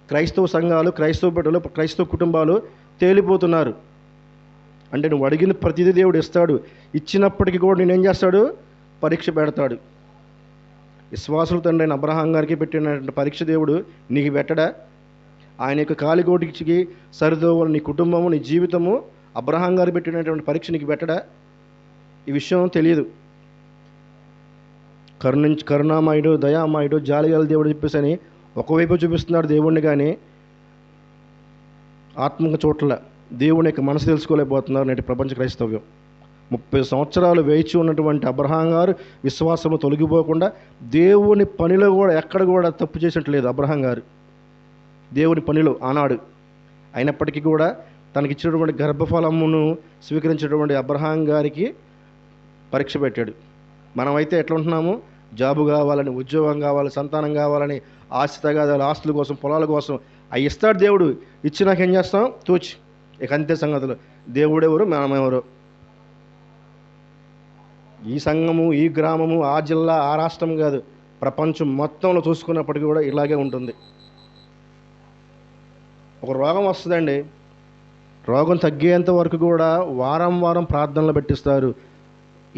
క్రైస్తవ సంఘాలు, క్రైస్తవ బిడ్డలు, క్రైస్తవ కుటుంబాలు తేలిపోతున్నారు. అంటే నువ్వు అడిగిన ప్రతిదీ దేవుడు ఇస్తాడు. ఇచ్చినప్పటికీ కూడా నేనేం చేస్తాడు? పరీక్ష పెడతాడు. విశ్వాసుల తండ్రి అయిన అబ్రహాం గారికి పెట్టినటువంటి పరీక్ష దేవుడు నీకు పెట్టడా? ఆయన యొక్క కాలిగోటికి సరిదోవలు నీ కుటుంబము, నీ జీవితము అబ్రహాం గారు పెట్టినటువంటి పరీక్ష నీకు పెట్టడా? ఈ విషయం తెలియదు. కరుణామయుడు, దయామయుడు, జాలిగల దేవుడు చెప్పేసి అని ఒకవైపు చూపిస్తున్నాడు దేవుణ్ణి, కానీ ఆత్మక చోట్ల దేవుని యొక్క మనసు తెలుసుకోలేకపోతున్నారు నేటి ప్రపంచ క్రైస్తవ్యం. 30 సంవత్సరాలు వేచి ఉన్నటువంటి అబ్రహాం గారు విశ్వాసము తొలగిపోకుండా దేవుని పనిలో కూడా ఎక్కడ కూడా తప్పు చేసినట్లేదు అబ్రహాం గారు. దేవుని పనిలో ఆనాడు అయినప్పటికీ కూడా తనకిచ్చినటువంటి గర్భఫలమును స్వీకరించినటువంటి అబ్రహాం గారికి పరీక్ష పెట్టాడు. మనమైతే ఎట్లా ఉంటున్నాము? జాబు కావాలని, ఉద్యోగం కావాలి, సంతానం కావాలని, ఆస్తి తగాదాలు, ఆస్తుల కోసం, పొలాల కోసం అవి ఇస్తాడు దేవుడు. ఇచ్చి నాకు ఏం చేస్తాం? తూచి ఇక అంతే సంగతులు. దేవుడెవరు, మనమెవరు? ఈ సంఘము, ఈ గ్రామము, ఆ జిల్లా, ఆ రాష్ట్రం కాదు, ప్రపంచం మొత్తంలో చూసుకున్నప్పటికీ కూడా ఇలాగే ఉంటుంది. ఒక రోగం వస్తుందండి, రోగం తగ్గేంత వరకు కూడా వారం వారం ప్రార్థనలు పెట్టిస్తారు.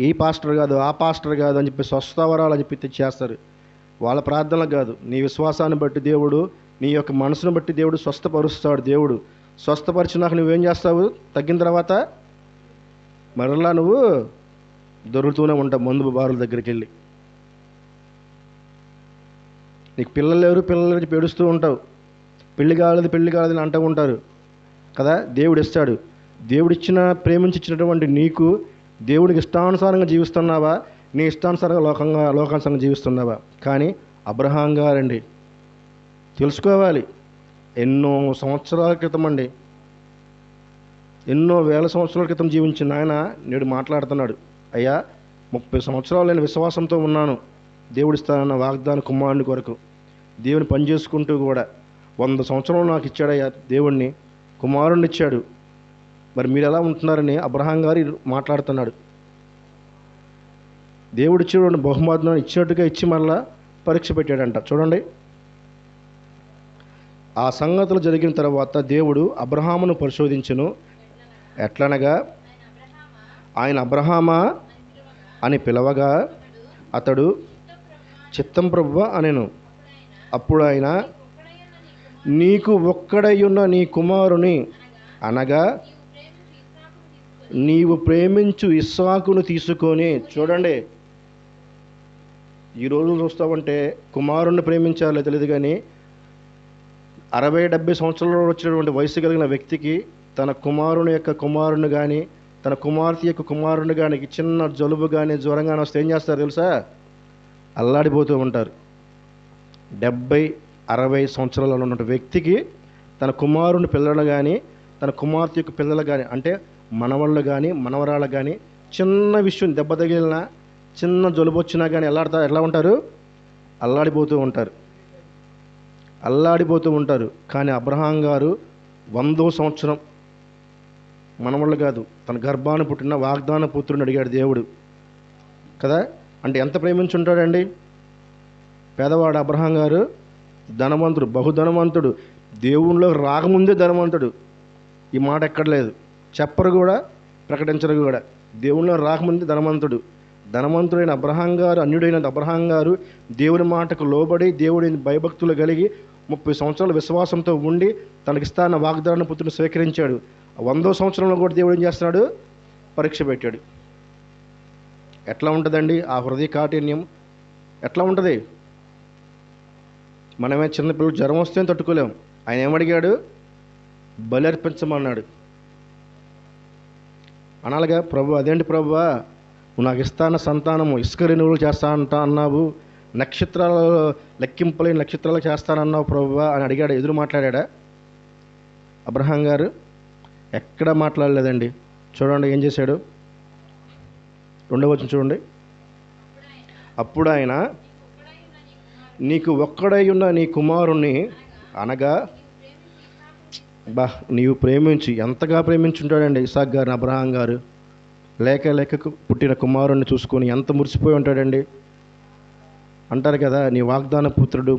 ఈ పాస్టర్ కాదు, ఆ పాస్టర్ కాదు అని చెప్పి స్వస్థవరాలు అని చెప్పి తెచ్చేస్తారు. వాళ్ళ ప్రార్థనలు కాదు, నీ విశ్వాసాన్ని బట్టి దేవుడు, నీ యొక్క మనసును బట్టి దేవుడు స్వస్థపరుస్తాడు. దేవుడు స్వస్థపరిచినాక నువ్వేం చేస్తావు? తగ్గిన తర్వాత మరలా నువ్వు దొరుకుతూనే ఉంటావు మందు బారుల దగ్గరికి వెళ్ళి. నీకు పిల్లలు లేరు ఏడుస్తూ ఉంటావు, పెళ్లి కాలేదు అని అంటూ ఉంటారు కదా. దేవుడు ఇస్తాడు. దేవుడిచ్చిన ప్రేమించినటువంటి నీకు దేవుడికి ఇష్టానుసారంగా జీవిస్తున్నావా, నీ ఇష్టానుసారంగా లోకానుసారంగా జీవిస్తున్నావా? కానీ అబ్రహాం గారండి తెలుసుకోవాలి, ఎన్నో సంవత్సరాల క్రితం అండి, ఎన్నో వేల సంవత్సరాల క్రితం జీవించిన ఆయన నేడు మాట్లాడుతున్నాడు, అయ్యా 30 సంవత్సరాలు నేను విశ్వాసంతో ఉన్నాను దేవుడిస్తానన్న వాగ్దాన కుమారుని కొరకు. దేవుని పని చేసుకుంటూ కూడా 100 సంవత్సరాలు నాకు ఇచ్చాడయ్యా, దేవుణ్ణి కుమారుణ్ణి ఇచ్చాడు. మరి మీరు ఎలా ఉంటున్నారని అబ్రహాం గారు మాట్లాడుతున్నాడు. దేవుడు ఇచ్చేటువంటి బహుమానం ఇచ్చినట్టుగా ఇచ్చి మళ్ళా పరీక్ష పెట్టాడంట. చూడండి, ఆ సంగతులు జరిగిన తర్వాత దేవుడు అబ్రహామును పరిశోధించును. ఎట్లనగా ఆయన అబ్రహామా అని పిలవగా అతడు చిత్తం ప్రభువా అనెను. అప్పుడు ఆయన, నీకు ఒక్కడయ్యున్న నీ కుమారుని అనగా నీవు ప్రేమించు ఇస్సాకును తీసుకొని. చూడండి, ఈరోజు చూస్తామంటే కుమారుణ్ణి ప్రేమించాలో తెలియదు, కానీ 60-70 సంవత్సరాలు వచ్చినటువంటి వయసు కలిగిన వ్యక్తికి తన కుమారుని కానీ తన కుమార్తె యొక్క కుమారుని కానీ చిన్న జలుబు కానీ జ్వరం కానీ వస్తే ఏం చేస్తారు తెలుసా? అల్లాడిపోతూ ఉంటారు. 70-60 సంవత్సరాలలో ఉన్న వ్యక్తికి తన కుమారుని పిల్లలు కానీ తన కుమార్తె యొక్క పిల్లలు కానీ, అంటే మనవాళ్ళు కానీ మనవరాళ్ళు కానీ చిన్న విషయం దెబ్బ తగిలినా చిన్న జలుబు వచ్చినా కానీ ఎట్లా ఉంటారు? అల్లాడిపోతూ ఉంటారు. కానీ అబ్రహాం గారు 100వ సంవత్సరం మనవాళ్ళు కాదు, తన గర్భాన పుట్టిన వాగ్దాన పుత్రుని అడిగాడు దేవుడు కదా. అంటే ఎంత ప్రేమించుంటాడండి పేదవాడు అబ్రహాం గారు. ధనవంతుడు, బహుధనవంతుడు, దేవునిలో రాకముందే ధనవంతుడు. ఈ మాట ఎక్కడ లేదు, చెప్పరు కూడా, ప్రకటించరు కూడా. దేవునిలో రాకముందే ధనవంతుడైన అబ్రహాం గారు, అన్యుడైన అబ్రహాం గారు దేవుని మాటకు లోబడి దేవుడిని భయభక్తులు కలిగి 30 సంవత్సరాల విశ్వాసంతో ఉండి తనకిస్తాన వాగ్దాన పుత్రుని స్వీకరించాడు. 100వ సంవత్సరంలో కూడా దేవుడు ఏం చేస్తున్నాడు? పరీక్ష పెట్టాడు. ఎట్లా ఉంటుందండి ఆ హృదయ కాఠిన్యం? ఎట్లా ఉంటుంది? మనమే చిన్నపిల్లలు జ్వరం వస్తే తట్టుకోలేం. ఆయన ఏమడిగాడు? బలి అర్పించమన్నాడు. అనాలిగా, ప్రభు అదేంటి ప్రభువా, నువ్వు నాకు ఇస్తాన సంతానము ఇసుక రెన్యువల్ అన్నావు, నక్షత్రాలు లెక్కింపలేని నక్షత్రాలు చేస్తానన్నావు ప్రభువా అని అడిగాడు. ఎదురు మాట్లాడా అబ్రహాం గారు? ఎక్కడ మాట్లాడలేదండి. చూడండి ఏం చేశాడు. 2వ వచనం చూడండి. అప్పుడు ఆయన, నీకు ఒక్కడై ఉన్న నీ కుమారుణ్ణి అనగా నీవు ప్రేమించి, ఎంతగా ప్రేమించుంటాడండి ఇసాక్ గారిని అబ్రహాం గారు. లేక పుట్టిన కుమారుణ్ణి చూసుకొని ఎంత మురిసిపోయి ఉంటాడండి. అంటారు కదా, నీ వాగ్దాన పుత్రుడు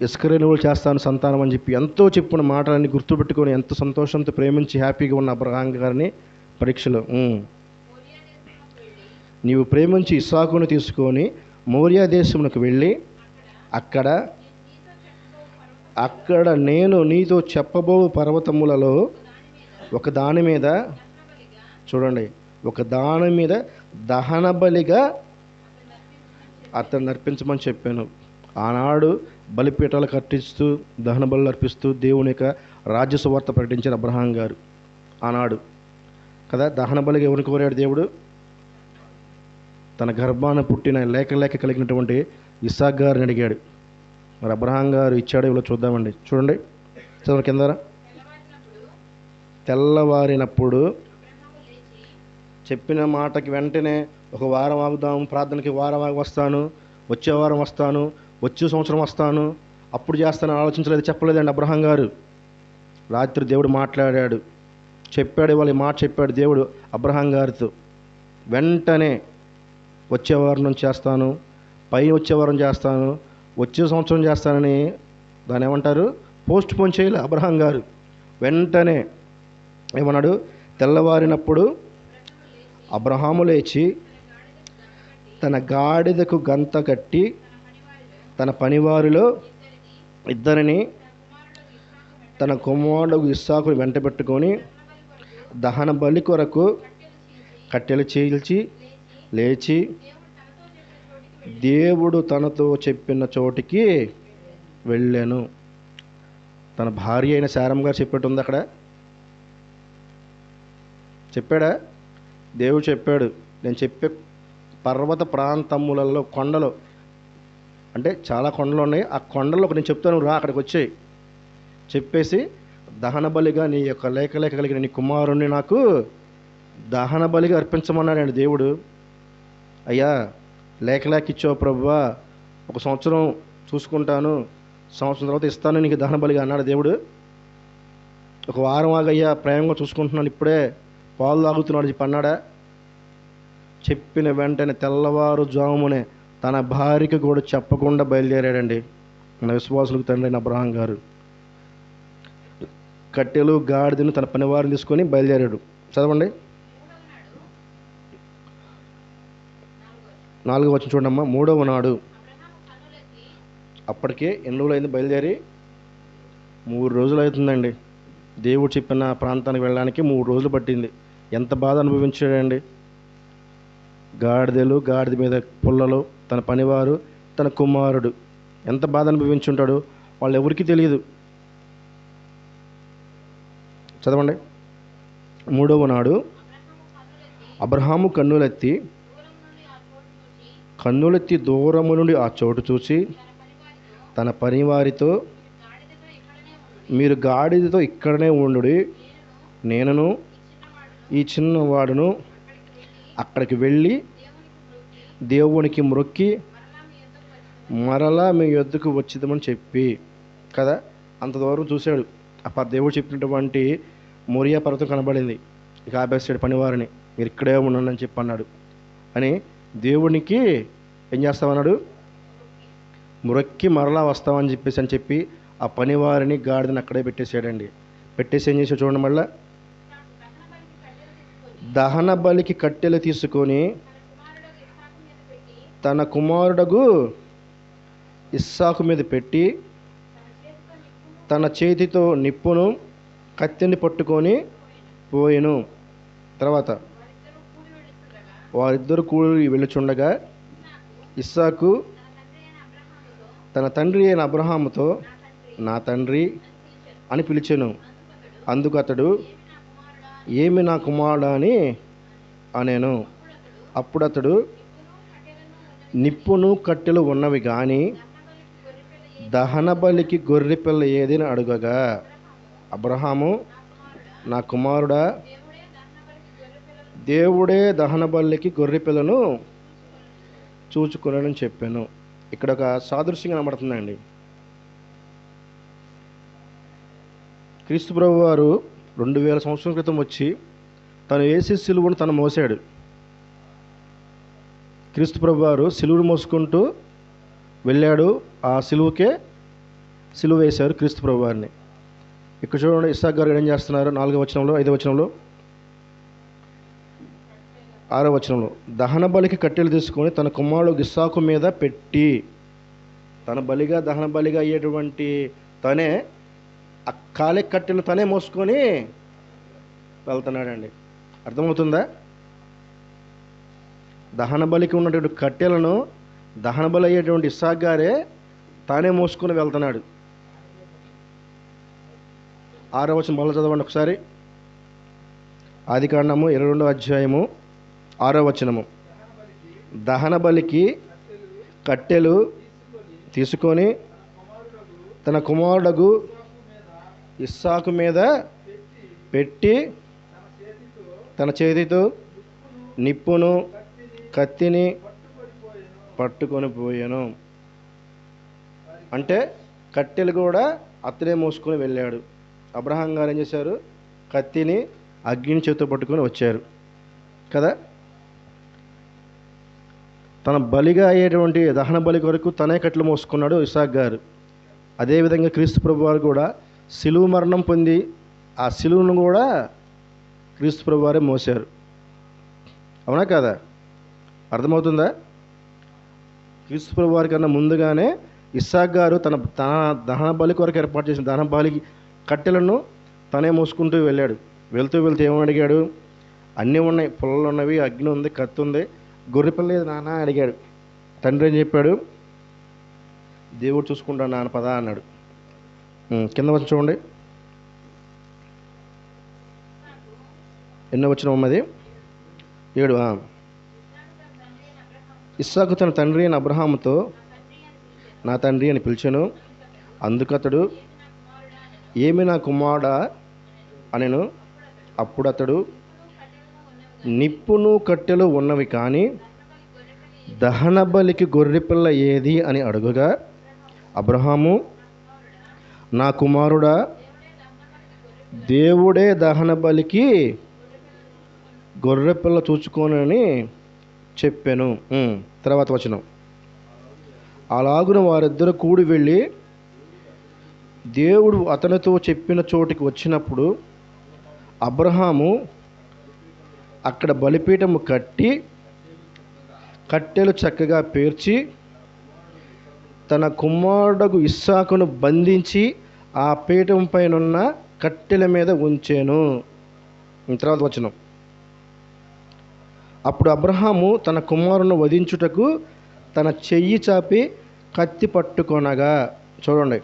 ఇసుక రెన్యువల్ చేస్తాను సంతానం అని చెప్పి ఎంతో చెప్పిన మాటలన్నీ గుర్తుపెట్టుకొని ఎంత సంతోషంతో ప్రేమించి హ్యాపీగా ఉన్న అబ్రహాం గారిని పరీక్షలో, నీవు ప్రేమించి ఇస్సాకును తీసుకొని మోరియా దేశమునకు వెళ్ళి అక్కడ నేను నీతో చెప్పబో పర్వతములలో ఒక దాని మీద, చూడండి, ఒక దాని మీద దహన బలిగా అతను అర్పించమని చెప్పాను. ఆనాడు బలిపీఠాలు కట్టిస్తూ దహన బలులు అర్పిస్తూ దేవుని యొక్క రాజ్య సువార్త ప్రకటించిన అబ్రహాం గారు ఆనాడు కదా. దహన బలిగా ఎవరిని కోరాడు దేవుడు? తన గర్భాన పుట్టిన లేక కలిగినటువంటి ఇస్సాక్ గారిని అడిగాడు. మరి అబ్రహాం గారు ఇచ్చాడో ఇవ్వలో చూద్దామండి. చూడండి, చదువు కింద. తెల్లవారినప్పుడు చెప్పిన మాటకి వెంటనే ఒక వారం ఆగుదాం, ప్రార్థనకి వారం ఆగి వస్తాను, వచ్చే వారం వస్తాను, వచ్చే సంవత్సరం వస్తాను, అప్పుడు చేస్తాను ఆలోచించలేదు, చెప్పలేదండి అబ్రహాం గారు. రాత్రి దేవుడు మాట్లాడాడు, చెప్పాడు, వాళ్ళ మాట చెప్పాడు దేవుడు అబ్రహాం గారితో. వెంటనే వచ్చే వారం నుంచి చేస్తాను, వచ్చే వారం చేస్తాను, వచ్చే సంవత్సరం చేస్తానని దాన్ని ఏమంటారు, పోస్ట్ పోన్ చేయలే అబ్రహాం గారు. వెంటనే ఏమన్నాడు? తెల్లవారినప్పుడు అబ్రహాము లేచి తన గాడిదకు గంత కట్టి తన పనివారిలో ఇద్దరిని తన కుమారుడు ఇస్సాకుని వెంట పెట్టుకొని దహన బలి కొరకు కట్టెలు చీల్చి లేచి దేవుడు తనతో చెప్పిన చోటికి వెళ్ళాను. తన భార్య అయిన శారమ్మ గారు చెప్పేట్టు ఉంది అక్కడ. చెప్పాడా? దేవుడు చెప్పాడు, నేను చెప్పే పర్వత ప్రాంతములలో కొండలు, అంటే చాలా కొండలు ఉన్నాయి, ఆ కొండల్లో నేను చెప్తాను, రా అక్కడికి వచ్చాయి చెప్పేసి దహన బలిగా నీ యొక్క లేక కలిగిన నీ కుమారుణ్ణి నాకు దహన బలిగా అర్పించమన్నాడండి దేవుడు. అయ్యా లేక ఇచ్చావు ప్రభువా, 1 సంవత్సరం చూసుకుంటాను, సంవత్సరం తర్వాత ఇస్తాను నీకు దహన బలిగా అన్నాడు దేవుడు. 1 వారం ఆగయ్యా, ప్రేమగా చూసుకుంటున్నాను, ఇప్పుడే పాలు తాగుతున్నాడు చెప్పి అన్నాడా? చెప్పిన వెంటనే తెల్లవారుజామునే తన భార్యకి కూడా చెప్పకుండా బయలుదేరాడండి మన విశ్వాసులకు తండ్రి అయిన అబ్రహాం గారు. కట్టెలు గాడిదను తన పనివారిని తీసుకొని బయలుదేరాడు. చదవండి 4వ వచనం చూడమ్మా. 3వ నాడు, అప్పటికే ఎన్ని రోజులు అయింది బయలుదేరి? 3 రోజులు అవుతుందండి. దేవుడు చెప్పిన ప్రాంతానికి వెళ్ళడానికి 3 రోజులు పట్టింది. ఎంత బాధ అనుభవించాడండి. గాడిదలు, గాడిద మీద పుల్లలు, తన పనివారు, తన కుమారుడు ఎంత బాధ అనుభవించుంటాడు, వాళ్ళు ఎవరికి తెలియదు. చదవండి. 3వ నాడు అబ్రహాము కన్నులెత్తి దూరము నుండి ఆ చోటు చూసి తన పనివారితో, మీరు గాడిదతో ఇక్కడనే ఉండుడి, నేనును ఈ చిన్నవాడును అక్కడికి వెళ్ళి దేవునికి మొక్కి మరలా మీ యొద్దకు వచ్చిద్దామని చెప్పి కదా. అంత దూరం చూశాడు. దేవుడు చెప్పినటువంటి మోరియా పర్వతం కనబడింది. ఇక ఆపేసాడు పనివారిని, మీరు ఇక్కడే ఉండండి అని చెప్పి అన్నాడు. అని దేవునికి ఏం చేస్తామన్నాడు? మొక్కి మరలా వస్తామని చెప్పి ఆ పనివారిని గాడిదని అక్కడే పెట్టేశాడండి. పెట్టేసి ఏం చేసాడు చూడండి. మళ్ళా దహన బలికి కట్టెలు తీసుకొని తన కుమారుడగు ఇస్సాకు మీద పెట్టి తన చేతితో నిప్పును కత్తిని పట్టుకొని పోయెను. తర్వాత వారిద్దరు కూడి వెళ్ళుచుండగా ఇస్సాకు తన తండ్రి అయిన అబ్రహాముతో, నా తండ్రి అని పిలిచెను. అందుకు అతడు, ఏమి నా కుమారుడా అని అనేను. అప్పుడు అతడు, నిప్పును కట్టెలు ఉన్నవి కానీ దహన బలికి గొర్రె పిల్ల ఏదని అడుగగా, అబ్రహాము, నా కుమారుడా, దేవుడే దహన బలికి గొర్రె పిల్లను చూచుకున్నాడని చెప్పాను. ఇక్కడ ఒక సాదృశ్యం కనబడుతుందండి. క్రీస్తు ప్రభు వారు 2000 సంవత్సరాల క్రితం వచ్చి తను వేసే సిలువను తను మోసాడు. క్రీస్తు ప్రభు వారు సిలువను మోసుకుంటూ వెళ్ళాడు. ఆ సిలువకే సిలువ వేశారు క్రీస్తు ప్రభు వారిని. ఇక్కడ చూడండి, ఇస్సాకు గారు ఏం చేస్తున్నారు? 4వ వచనంలో, 5వ వచనంలో, 6వ వచనంలో, దహన బలికి కట్టెలు తీసుకొని తన కుమారుడు ఇస్సాకు మీద పెట్టి, తన బలిగా దహన బలిగా అయ్యేటువంటి తనే ఆ కాలి కట్టెలు తనే మోసుకొని వెళ్తున్నాడండి. అర్థమవుతుందా? దహన బలికి ఉన్నటువంటి కట్టెలను దహన బలి అయ్యేటువంటి ఇస్సాకు గారే తానే మోసుకొని వెళ్తున్నాడు. 6వ వచనం మళ్ళీ చదవండి ఒకసారి. ఆదికాండము 22వ అధ్యాయము 6వ వచనము. దహన బలికి కట్టెలు తీసుకొని తన కుమారుడగు ఇస్సాకు మీద పెట్టి తన చేతితో నిప్పును కత్తిని పట్టుకొని పోయాను. అంటే కట్టెలు కూడా అతనే మోసుకొని వెళ్ళాడు. అబ్రహాం గారు ఏం చేశారు? కత్తిని అగ్ని చేతితో పట్టుకొని వచ్చారు కదా. తన బలిగా అయ్యేటువంటి దహన బలి కొరకు తనే కట్టెలు మోసుకున్నాడు ఇస్సాకు గారు. అదేవిధంగా క్రీస్తు ప్రభు వారు కూడా సిలువ మరణం పొంది ఆ సిలువను కూడా క్రీస్తు ప్రభు వారే మోసారు. అవునా కదా? అర్థమవుతుందా? క్రీస్తు ప్రభు వారి కన్నా ముందుగానే ఇస్సాకు గారు తన దహన బలి కొరకు ఏర్పాటు చేసిన దహన బలి కట్టెలను తనే మోసుకుంటూ వెళ్ళాడు. వెళ్తూ ఏమని అడిగాడు? అన్నీ ఉన్నాయి, పుల్లలు ఉన్నవి, అగ్ని ఉంది, కత్తి ఉంది, గొర్రెపిల్ల లేదు నాన్న అడిగాడు. తండ్రి ఏం చెప్పాడు? దేవుడు చూసుకుంటాడు నాన్న పదా అన్నాడు. కింద వచ్చి చూడండి, ఎన్నో వచ్చిన అది 7. ఇస్సాకు తన తండ్రి అయిన అబ్రహాముతో నా తండ్రి అని పిలిచాను. అందుకతడు ఏమి నా కుమారుడా అనెను. అప్పుడు అతడు నిప్పును కట్టెలు ఉన్నవి కానీ దహన బలికి గొర్రెపిల్ల ఏది అని అడుగుగా, అబ్రహాము నా కుమారుడా, దేవుడే దహన బలికి గొర్రెపిల్ల చూచుకోనని చెప్పాను. తర్వాత వచనం, అలాగున వారిద్దరు కూడి వెళ్ళి దేవుడు అతనితో చెప్పిన చోటికి వచ్చినప్పుడు అబ్రహాము అక్కడ బలిపీఠము కట్టి కట్టెలు చక్కగా పేర్చి తన కుమారుడు ఇస్సాకును బంధించి ఆ పీఠం పైనున్న కట్టెల మీద ఉంచాను. తర్వాత వచనం, అప్పుడు అబ్రహాము తన కుమారుని వధించుటకు తన చెయ్యి చాపి కత్తి పట్టుకొనగా. చూడండి,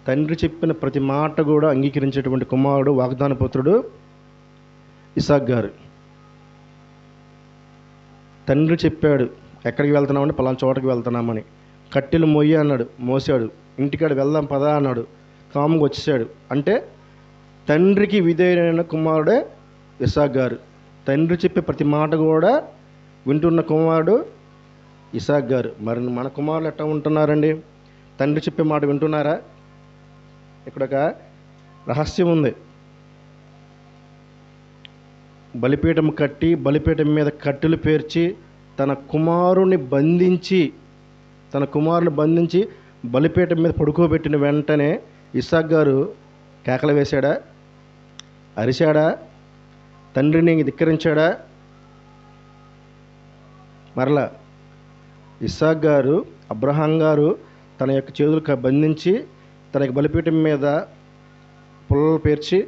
తండ్రి చెప్పిన ప్రతి మాట కూడా అంగీకరించేటువంటి కుమారుడు, వాగ్దాన పుత్రుడు ఇస్సాకు గారు. తండ్రి చెప్పాడు ఎక్కడికి వెళ్తున్నామని, పలానా చోటకి వెళ్తున్నామని. కట్టెలు మొయ్యి అన్నాడు, మోసాడు. ఇంటికాడ వెళ్దాం పదా అన్నాడు, కాముగా వచ్చేసాడు. అంటే తండ్రికి విధేయుడైన కుమారుడే ఇస్సాకు గారు. తండ్రి చెప్పే ప్రతి మాట కూడా వింటున్న కుమారుడు ఇస్సాకు గారు. మరి మన కుమారులు ఎట్లా ఉంటున్నారండి? తండ్రి చెప్పే మాట వింటున్నారా? ఇక్కడ ఒక రహస్యం ఉంది. బలిపీఠం కట్టి బలిపీఠం మీద కట్టెలు పేర్చి తన కుమారుని బంధించి బలిపీఠం మీద పడుకోబెట్టిన వెంటనే ఇస్సాకు గారు కేకలు వేశాడా? అరిశాడా? తండ్రిని ధిక్కరించాడా? మరలా ఇస్సాకు గారు, అబ్రహాం గారు తన యొక్క చేతులు బంధించి తన యొక్క బలిపీఠం మీద పుల్లలు పేర్చి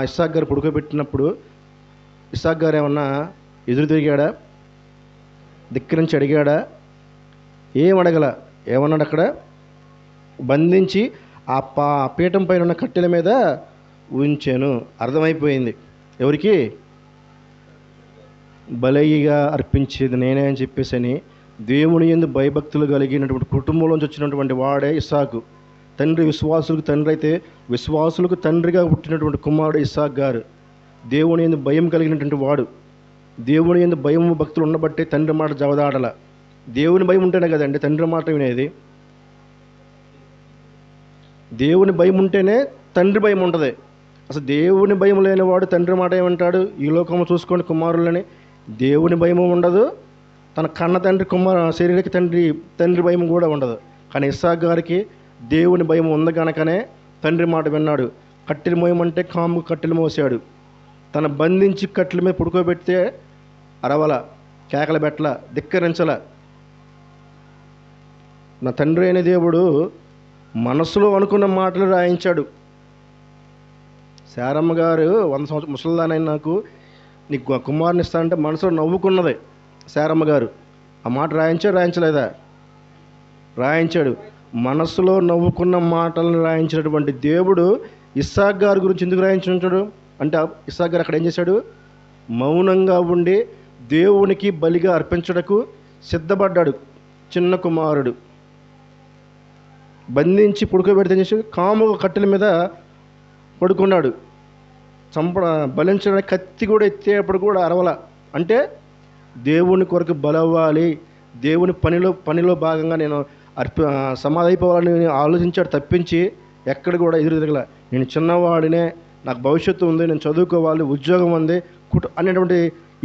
ఇస్సాకు గారు పడుకోబెట్టినప్పుడు ఇస్సాకు గారు ఏమన్నా ఎదురు తిరిగాడా? ధిక్కరించి అడిగాడా? ఏం అడగల. ఏమన్నాడు? అక్కడ బంధించి ఆ పీఠం పైన ఉన్న కట్టెల మీద ఉంచాను. అర్థమైపోయింది ఎవరికి? బలిగా అర్పించేది నేనే అని చెప్పేసి దేవుని యందు భయభక్తులు కలిగినటువంటి కుటుంబంలోంచి వచ్చినటువంటి వాడే ఇస్సాకు. తండ్రి విశ్వాసులకు తండ్రి అయితే విశ్వాసులకు తండ్రిగా పుట్టినటువంటి కుమారుడు ఇస్సాకు గారు. దేవుని యందు భయం కలిగినటువంటి వాడు. దేవుని యందు భయం భక్తులు ఉండబట్టే తండ్రి మాట జవదాడల. దేవుని భయం ఉంటేనే కదండి తండ్రి మాట వినేది. దేవుని భయం ఉంటేనే తండ్రి భయం ఉంటుంది. అసలు దేవుని భయం లేనివాడు తండ్రి మాట ఏమంటాడు? ఈ లోకంలో చూసుకోండి కుమారులని, దేవుని భయము ఉండదు, తన కన్న తండ్రి శరీరకి తండ్రి భయం కూడా ఉండదు. కానీ ఇస్సాకు గారికి దేవుని భయం ఉంది కనుకనే తండ్రి మాట విన్నాడు. కట్టెలు మోయమంటే కాము కట్టెలు మోసాడు. తన బంధించి కట్టెల మీద పడుకోబెడితే అరవల, కేకల బెట్ల, ధిక్కరించల. నా తండ్రి అయిన దేవుడు మనసులో అనుకున్న మాటలు రాయించాడు. శారమ్మ గారు 100 సంవత్సరం ముసలిదానైనా నాకు నీకు కుమారుని ఇస్తానంటే మనసులో నవ్వుకున్నది శారమ్మ గారు. ఆ మాట రాయించలేదా? రాయించాడు. మనసులో నవ్వుకున్న మాటలను రాయించినటువంటి దేవుడు ఇస్సాకు గారి గురించి ఎందుకు రాయించుంటాడు అంటే, ఇస్సాకు గారు అక్కడ ఏం చేశాడు? మౌనంగా ఉండి దేవునికి బలిగా అర్పించడకు సిద్ధపడ్డాడు. చిన్న కుమారుడు బంధించి పడుకోబెడితే చేసి కాముగా కట్టెల మీద పడుకున్నాడు. బలించడానికి కత్తి కూడా ఎత్తేటప్పుడు కూడా అరవల. అంటే దేవుని కొరకు బలవ్వాలి, దేవుని పనిలో భాగంగా నేను సమాధైపోవాలని ఆలోచించాడు తప్పించి ఎక్కడ కూడా ఎదురు తిరగల. నేను చిన్నవాడినే, నాకు భవిష్యత్తు ఉంది, నేను చదువుకోవాలి, ఉద్యోగం ఉంది అనేటువంటి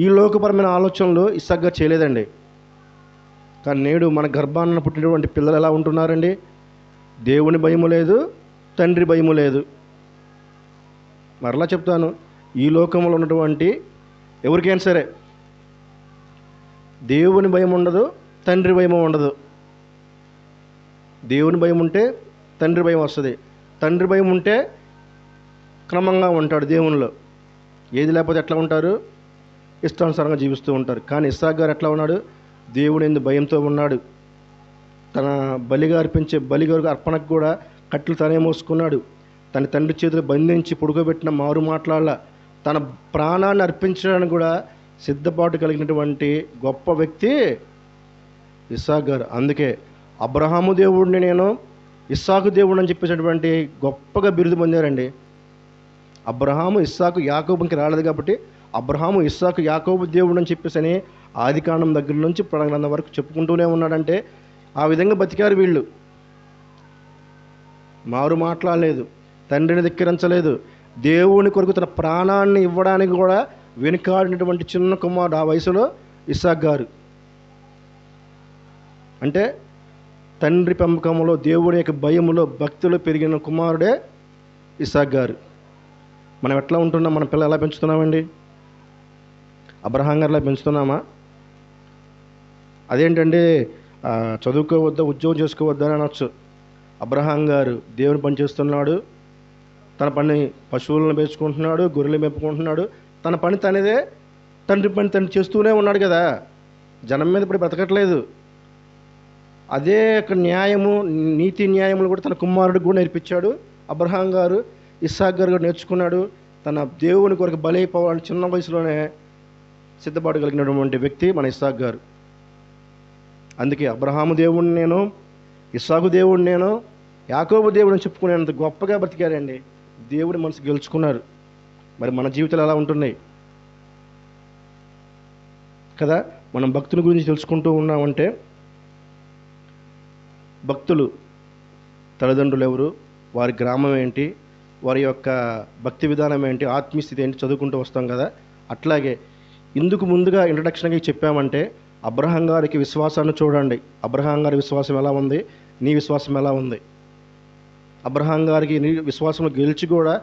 ఈ లోకపరమైన ఆలోచనలు ఇస్సాకు చేయలేదండి. కానీ నేడు మన గర్భాన పుట్టినటువంటి పిల్లలు ఎలా ఉంటున్నారండి? దేవుని భయము లేదు, తండ్రి భయము లేదు. మరలా చెప్తాను, ఈ లోకంలో ఉన్నటువంటి ఎవరికైనా సరే దేవుని భయం ఉండదు, తండ్రి భయం ఉండదు. దేవుని భయం ఉంటే తండ్రి భయం వస్తుంది. తండ్రి భయం ఉంటే క్రమంగా ఉంటాడు దేవునిలో. ఏది లేకపోతే ఎట్లా ఉంటారు? ఇష్టానుసారంగా జీవిస్తూ ఉంటారు. కానీ ఇస్సాకు గారు ఎట్లా ఉన్నాడు? దేవుని యందు భయంతో ఉన్నాడు. తన బలిగా అర్పించే బలిగొరకు అర్పణకు కూడా కట్లు తనే మోసుకున్నాడు. తన తండ్రి చేతులు బంధించి పుడుకోబెట్టిన మారు మాట్లాడాల. తన ప్రాణాన్ని అర్పించడానికి కూడా సిద్ధపాటు కలిగినటువంటి గొప్ప వ్యక్తి ఇస్సాకు గారు. అందుకే అబ్రహాము దేవుడిని నేను ఇస్సాకు దేవుడు అని చెప్పేసినటువంటి గొప్పగా బిరుదు పొందారండి. అబ్రహాము ఇస్సాకు యాకోబుకి రాలేదు కాబట్టి అబ్రహాము ఇస్సాకు యాకోబు దేవుడు అని చెప్పేసి అని ఆదికాండం దగ్గర నుంచి పురాణ గ్రంథం వరకు చెప్పుకుంటూనే ఉన్నాడంటే ఆ విధంగా బతికారు వీళ్ళు. మారు మాట్లాడలేదు, తండ్రిని ధిక్కరించలేదు, దేవుని కొరకు తన ప్రాణాన్ని ఇవ్వడానికి కూడా వెనుకాడినటువంటి చిన్న కుమారుడు ఆ వయసులో ఇస్సాకు గారు. అంటే తండ్రి పెంపకంలో దేవుడి యొక్క భయములో భక్తిలో పెరిగిన కుమారుడే ఇస్సాకు గారు. మనం ఎట్లా ఉంటున్నాం? మన పిల్లలు ఎలా పెంచుతున్నామండి? అబ్రహాం గారిలా పెంచుతున్నామా? అదేంటంటే చదువుకోవద్దా, ఉద్యోగం చేసుకోవద్దా అని అనొచ్చు. అబ్రహాం గారు దేవుని పని చేస్తున్నాడు, తన పని పశువులను పెంచుకుంటున్నాడు, గొర్రెలు మెప్పుకుంటున్నాడు, తన పని తనదే, తండ్రి పని తండ్రి చేస్తూనే ఉన్నాడు కదా. జనం మీద ఇప్పుడు బ్రతకట్లేదు. అదే ఒక న్యాయము, నీతి న్యాయములు కూడా తన కుమారుడికి కూడా నేర్పించాడు అబ్రహాం గారు. ఇస్సాకు గారు కూడా నేర్చుకున్నాడు. తన దేవుని కొరకు బలైపోవాలని చిన్న వయసులోనే సిద్ధపాటు కలిగినటువంటి వ్యక్తి మన ఇస్సాకు గారు. అందుకే అబ్రహాము దేవుడిని నేను, ఇస్సాకు దేవుడిని నేను, యాకోబు దేవుడిని చెప్పుకునేంత గొప్పగా బ్రతికారండి. దేవుడి మనసు గెలుచుకున్నారు. మరి మన జీవితాలు ఎలా ఉంటున్నాయి కదా? మనం భక్తుల గురించి తెలుసుకుంటూ ఉన్నామంటే భక్తులు తల్లిదండ్రులు ఎవరు, వారి గ్రామం ఏంటి, వారి యొక్క భక్తి విధానం ఏంటి, ఆత్మీయస్థితి ఏంటి చదువుకుంటూ వస్తాం కదా. అట్లాగే ఇందుకు ముందుగా ఇంట్రడక్షన్గా చెప్పామంటే అబ్రహాం గారికి విశ్వాసాన్ని చూడండి. అబ్రహాం గారి విశ్వాసం ఎలా ఉంది, నీ విశ్వాసం ఎలా ఉంది? అబ్రహాం గారికి నీ విశ్వాసంలో గెలిచి కూడా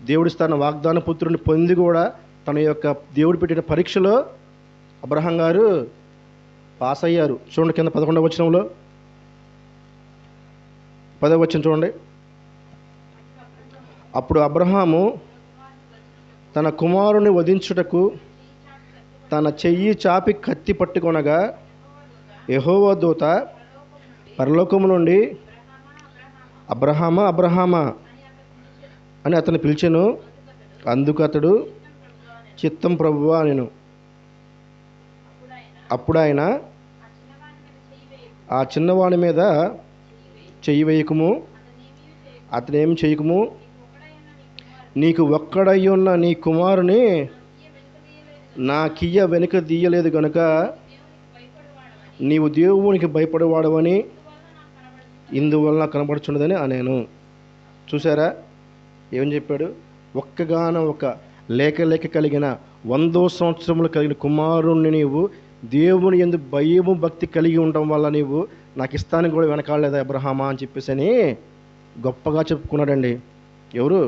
దేవుడిస్తాన వాగ్దాన పుత్రుని పొంది కూడా తన యొక్క దేవుడు పెట్టిన పరీక్షలో అబ్రహాం గారు పాస్ అయ్యారు. చూడండి కింద 11వ వచనంలో, 10వ వచనం చూడండి. అప్పుడు అబ్రహాము తన కుమారుని వధించుటకు తన చెయ్యి చాపి కత్తి పట్టుకొనగా యెహోవా దూత పరలోకము నుండి అబ్రహామా అబ్రహామా అని అతను పిలిచెను. అందుకు అతడు చిత్తం ప్రభువా నేను. అప్పుడు ఆయన ఆ చిన్నవాడి మీద చెయ్యి వేయకము, అతనేమి చేయకము, నీకు ఒక్కడయ్యున్న నీ కుమారుని నా కియ్య వెనుక తీయలేదు గనుక నీవు దేవునికి భయపడేవాడవని ఇందువలన కనబడుచున్నదని అనేను. చూసారా ఏం చెప్పాడు? ఒక్కగాన ఒక లేక కలిగిన 100 సంవత్సరములు కలిగిన కుమారుణ్ణి నీవు దేవుని యందు భయము భక్తి కలిగి ఉండటం వల్ల నీవు నాకు ఇస్తానికి కూడా వెనకాడలేదా అబ్రహామా అని చెప్పేసి అని గొప్పగా చెప్పుకున్నాడండి. ఎవరు?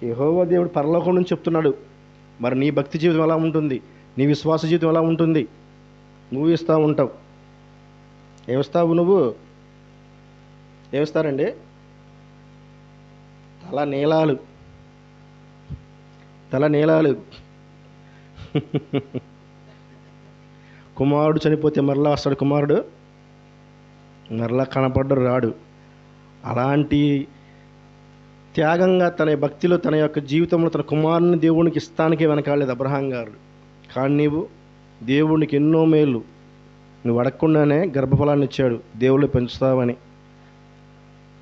యెహోవా దేవుడు పరలోకం నుంచి చెప్తున్నాడు. మరి నీ భక్తి జీవితం ఎలా ఉంటుంది, నీ విశ్వాస జీవితం ఎలా ఉంటుంది? నువ్వు ఇస్తూ ఉంటావు. ఏమిస్తావు నువ్వు? ఏమిస్తారండి? తల నీలాలు. కుమారుడు చనిపోతే మరలా వస్తాడు కుమారుడు, మరలా కనపడ్డు రాడు. అలాంటి త్యాగంగా తన భక్తిలో తన యొక్క జీవితంలో తన కుమారుని దేవునికి ఇస్తానికే వెనకాలేదు అబ్రహాం గారు. కానీ నీవు దేవునికి ఎన్నో మేలు, నువ్వు అడగకుండానే గర్భఫలాన్ని ఇచ్చాడు దేవుళ్ళు పెంచుతావని.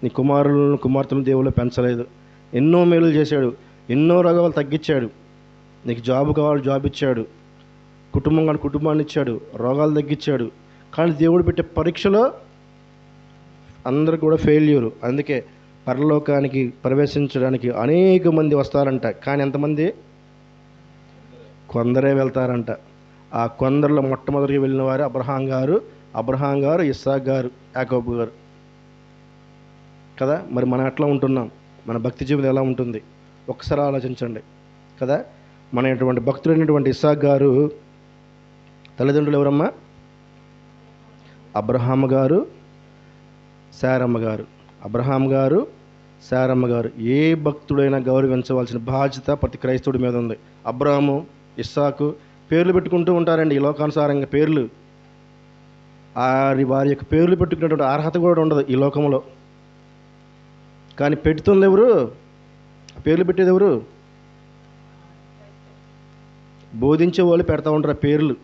నీ కుమార్తెలను దేవుళ్ళు పెంచలేదు. ఎన్నో మేలు చేశాడు, ఎన్నో రోగాలు తగ్గించాడు. నీకు జాబ్ కావాలి జాబ్ ఇచ్చాడు, కుటుంబం కానీ కుటుంబాన్ని ఇచ్చాడు, రోగాలు తగ్గించాడు. కానీ దేవుడు పెట్టే పరీక్షలో అందరూ కూడా ఫెయిల్యూరు. అందుకే పరలోకానికి ప్రవేశించడానికి అనేక మంది వస్తారంట, కానీ ఎంతమంది? కొందరే వెళ్తారంట. ఆ కొందరిలో మొట్టమొదటిగా వెళ్ళిన వారు అబ్రహాం గారు, ఇస్సాకు గారు, యాకోబు గారు కదా. మరి మనం ఎట్లా ఉంటున్నాం? మన భక్తి జీవితం ఎలా ఉంటుంది? ఒక్కసారి ఆలోచించండి కదా. మన ఇటువంటి భక్తులైనటువంటి ఇస్సాకు గారు తల్లిదండ్రులు ఎవరమ్మా? అబ్రహాం గారు, శారమ్మ గారు. అబ్రహాం గారు, శారమ్మ గారు. ఏ భక్తుడైనా గౌరవించవలసిన బాధ్యత ప్రతి క్రైస్తవుడి మీద ఉంది. అబ్రహాము, ఇస్సాకు, పేర్లు పెట్టుకుంటూ ఉంటారండి ఈ లోకానుసారంగా పేర్లు. వారి యొక్క పేర్లు పెట్టుకునేటువంటి అర్హత కూడా ఉండదు ఈ లోకంలో. కానీ పెడుతుంది ఎవరు? పేర్లు పెట్టేది ఎవరు? బోధించే వాళ్ళు పెడతా ఉంటారు ఆ పేర్లు.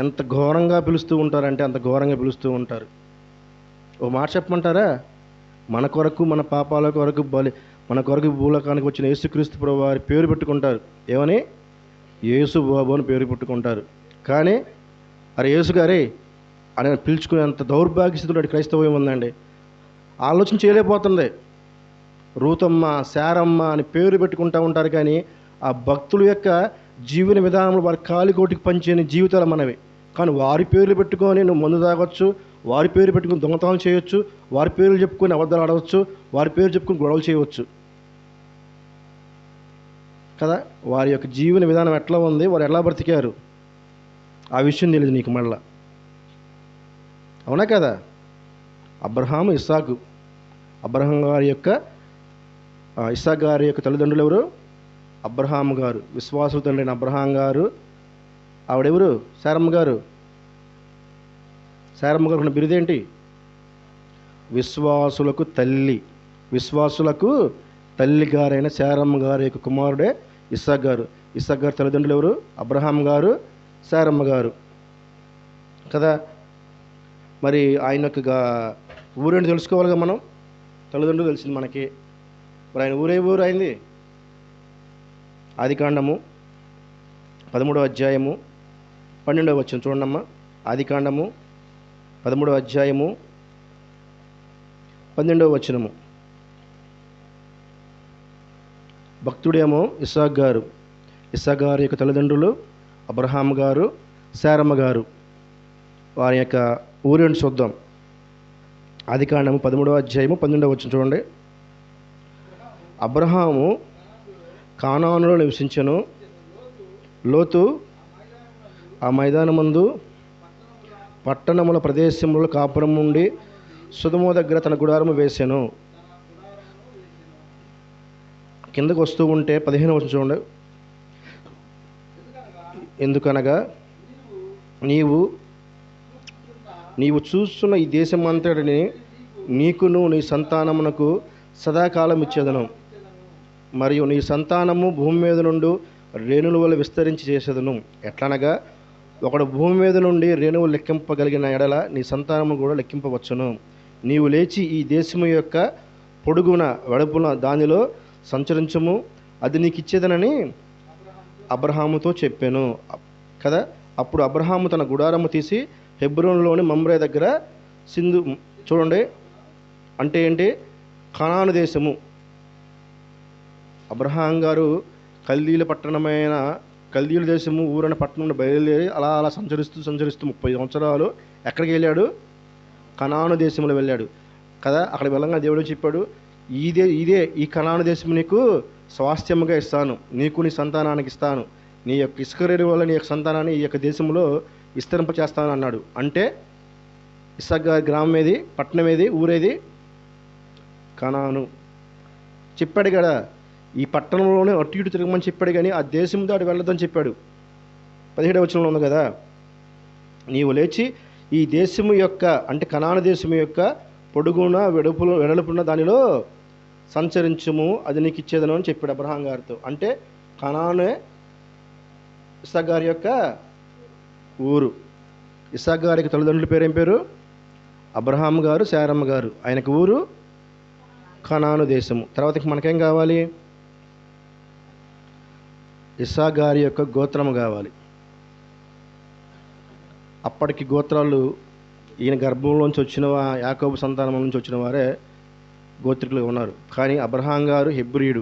ఎంత ఘోరంగా పిలుస్తూ ఉంటారంటే అంత ఘోరంగా పిలుస్తూ ఉంటారు. ఓ మాట చెప్పమంటారా? మన కొరకు, మన పాపాల కొరకు మన కొరకు భూలోకానికి వచ్చిన యేసుక్రీస్తు ప్రభు వారి పేరు పెట్టుకుంటారు. ఏమని? యేసు బాబు అని పేరు పెట్టుకుంటారు. కానీ అరే యేసు గారే అని పిలుచుకునేంత దౌర్భాగ్య స్థితిలో క్రైస్తవం ఉందండి. ఆలోచన చేయలేకపోతుంది. రూతమ్మ, శారమ్మ అని పేరు పెట్టుకుంటూ ఉంటారు. కానీ ఆ భక్తుల యొక్క జీవన విధానంలో వారి కాలికోటికి పంచిన జీవితాలు మనవి. కానీ వారి పేర్లు పెట్టుకొని నువ్వు మందు తాగొచ్చు, వారి పేరు పెట్టుకుని దొంగతనం చేయొచ్చు, వారి పేర్లు చెప్పుకొని అబద్ధాలు ఆడవచ్చు, వారి పేరు చెప్పుకొని గొడవలు చేయవచ్చు కదా. వారి యొక్క జీవన విధానం ఎట్లా ఉంది, వారు ఎలా బ్రతికారు, ఆ విషయం తెలియదు నీకు మళ్ళా. అవునా కదా? అబ్రహాము, ఇస్సాకు. అబ్రహాం గారి యొక్క ఇస్సాకు గారి యొక్క తల్లిదండ్రులు ఎవరు? అబ్రహాము గారు. విశ్వాసుల తండ్రి అయిన అబ్రహాం గారు. ఆవిడెవరు? శారమ్మ గారు. శారమ్మ గారు ఉన్న బిరుదేంటి? విశ్వాసులకు తల్లి. విశ్వాసులకు తల్లి గారైన శారమ్మ గారి యొక్క కుమారుడే ఇస్సాకు గారు. ఇస్సాకు గారి తల్లిదండ్రులు ఎవరు? అబ్రహాం గారు, శారమ్మ గారు కదా. మరి ఆయన యొక్క ఊరేంటి తెలుసుకోవాలిగా మనం. తల్లిదండ్రులు తెలిసింది మనకి. మరి ఆయన ఊరే ఊరు అయింది? ఆదికాండము 13వ అధ్యాయము 12వ వచనం చూడండమ్మా. ఆదికాండము 13వ అధ్యాయము 12వ వచనము. భక్తుడేమో ఇస్సాకు గారు. ఇస్సాకు గారి యొక్క తల్లిదండ్రులు అబ్రహాం గారు, శారమ్మ గారు. వారి యొక్క ఊరేంటి చూద్దాం. ఆదికాండము 13వ అధ్యాయము 12వ వచనం చూడండి. అబ్రహాము కానానులో నివసించెను. లోతు ఆ మైదానమందు పట్టణముల ప్రదేశంలో కాపురం ఉండి సుధమ దగ్గర తన గుడారము వేసెను. కిందకు వస్తూ ఉంటే 15వ వచనం చూడండి. ఎందుకనగా నీవు చూస్తున్న ఈ దేశమంతటిని నీకును నీ సంతానమునకు సదాకాలం ఇచ్చేదను, మరియు నీ సంతానము భూమి మీద నుండి రేణుల వల్ల విస్తరించి చేసేదను. ఎట్లనగా ఒకడు భూమి మీద నుండి రేణువులు లెక్కింపగలిగిన ఎడల నీ సంతానము కూడా లెక్కింపవచ్చును. నీవు లేచి ఈ దేశము యొక్క పొడుగున వెడపున దానిలో సంచరించము, అది నీకు ఇచ్చేదనని అబ్రహాముతో చెప్పాను కదా. అప్పుడు అబ్రహాము తన గుడారము తీసి హెబ్రోనులోని మమ్రే దగ్గర చూడండి అంటే ఏంటి? కనాను దేశము. అబ్రహాం గారు కల్దీల దేశము ఊరన పట్టణం నుండి బయలుదేరి అలా సంచరిస్తూ 30 సంవత్సరాలు ఎక్కడికి వెళ్ళాడు? కనాను దేశంలో వెళ్ళాడు కదా. అక్కడ వెళ్ళంగా దేవుడు చెప్పాడు, ఇదే ఈ కనాను దేశం నీకు స్వాస్థ్యముగా ఇస్తాను, నీకు నీ సంతానానికి ఇస్తాను, నీ యొక్క ఇస్కరేలు వల్ల నీ యొక్క సంతానాన్ని ఈ యొక్క దేశంలో విస్తరింప చేస్తాను అన్నాడు. అంటే ఇస్సాకు గారి గ్రామం ఏది? పట్టణం ఏది? ఊరేది? కనాను. చెప్పాడు కదా, ఈ పట్టణంలోనే అటు ఇటు తిరగమని చెప్పాడు. కానీ ఆ దేశం దాటి వెళ్ళొద్దని చెప్పాడు. 17వ వచనంలో ఉంది కదా, నీవు లేచి ఈ దేశము యొక్క అంటే కనాను దేశము యొక్క పొడుగున వెడల్పున దానిలో సంచరించుము, అది నీకు ఇచ్చేదను అని చెప్పాడు అబ్రహాం గారితో. అంటే కనానే ఇస్సాకు గారి యొక్క ఊరు. ఇస్సాకు గారికి తల్లిదండ్రుల పేరు ఏం పేరు? అబ్రహాం గారు, శారమ్మ గారు. ఆయనకు ఊరు కనాను దేశము. తర్వాత మనకేం కావాలి? ఇస్సాకు గారి యొక్క గోత్రము కావాలి. అప్పటికి గోత్రాలు ఈయన గర్భంలోంచి వచ్చిన యాకోబు సంతానం నుంచి వచ్చిన వారే గోత్రికులు ఉన్నారు. కానీ అబ్రహాం గారు హెబ్రీయుడు.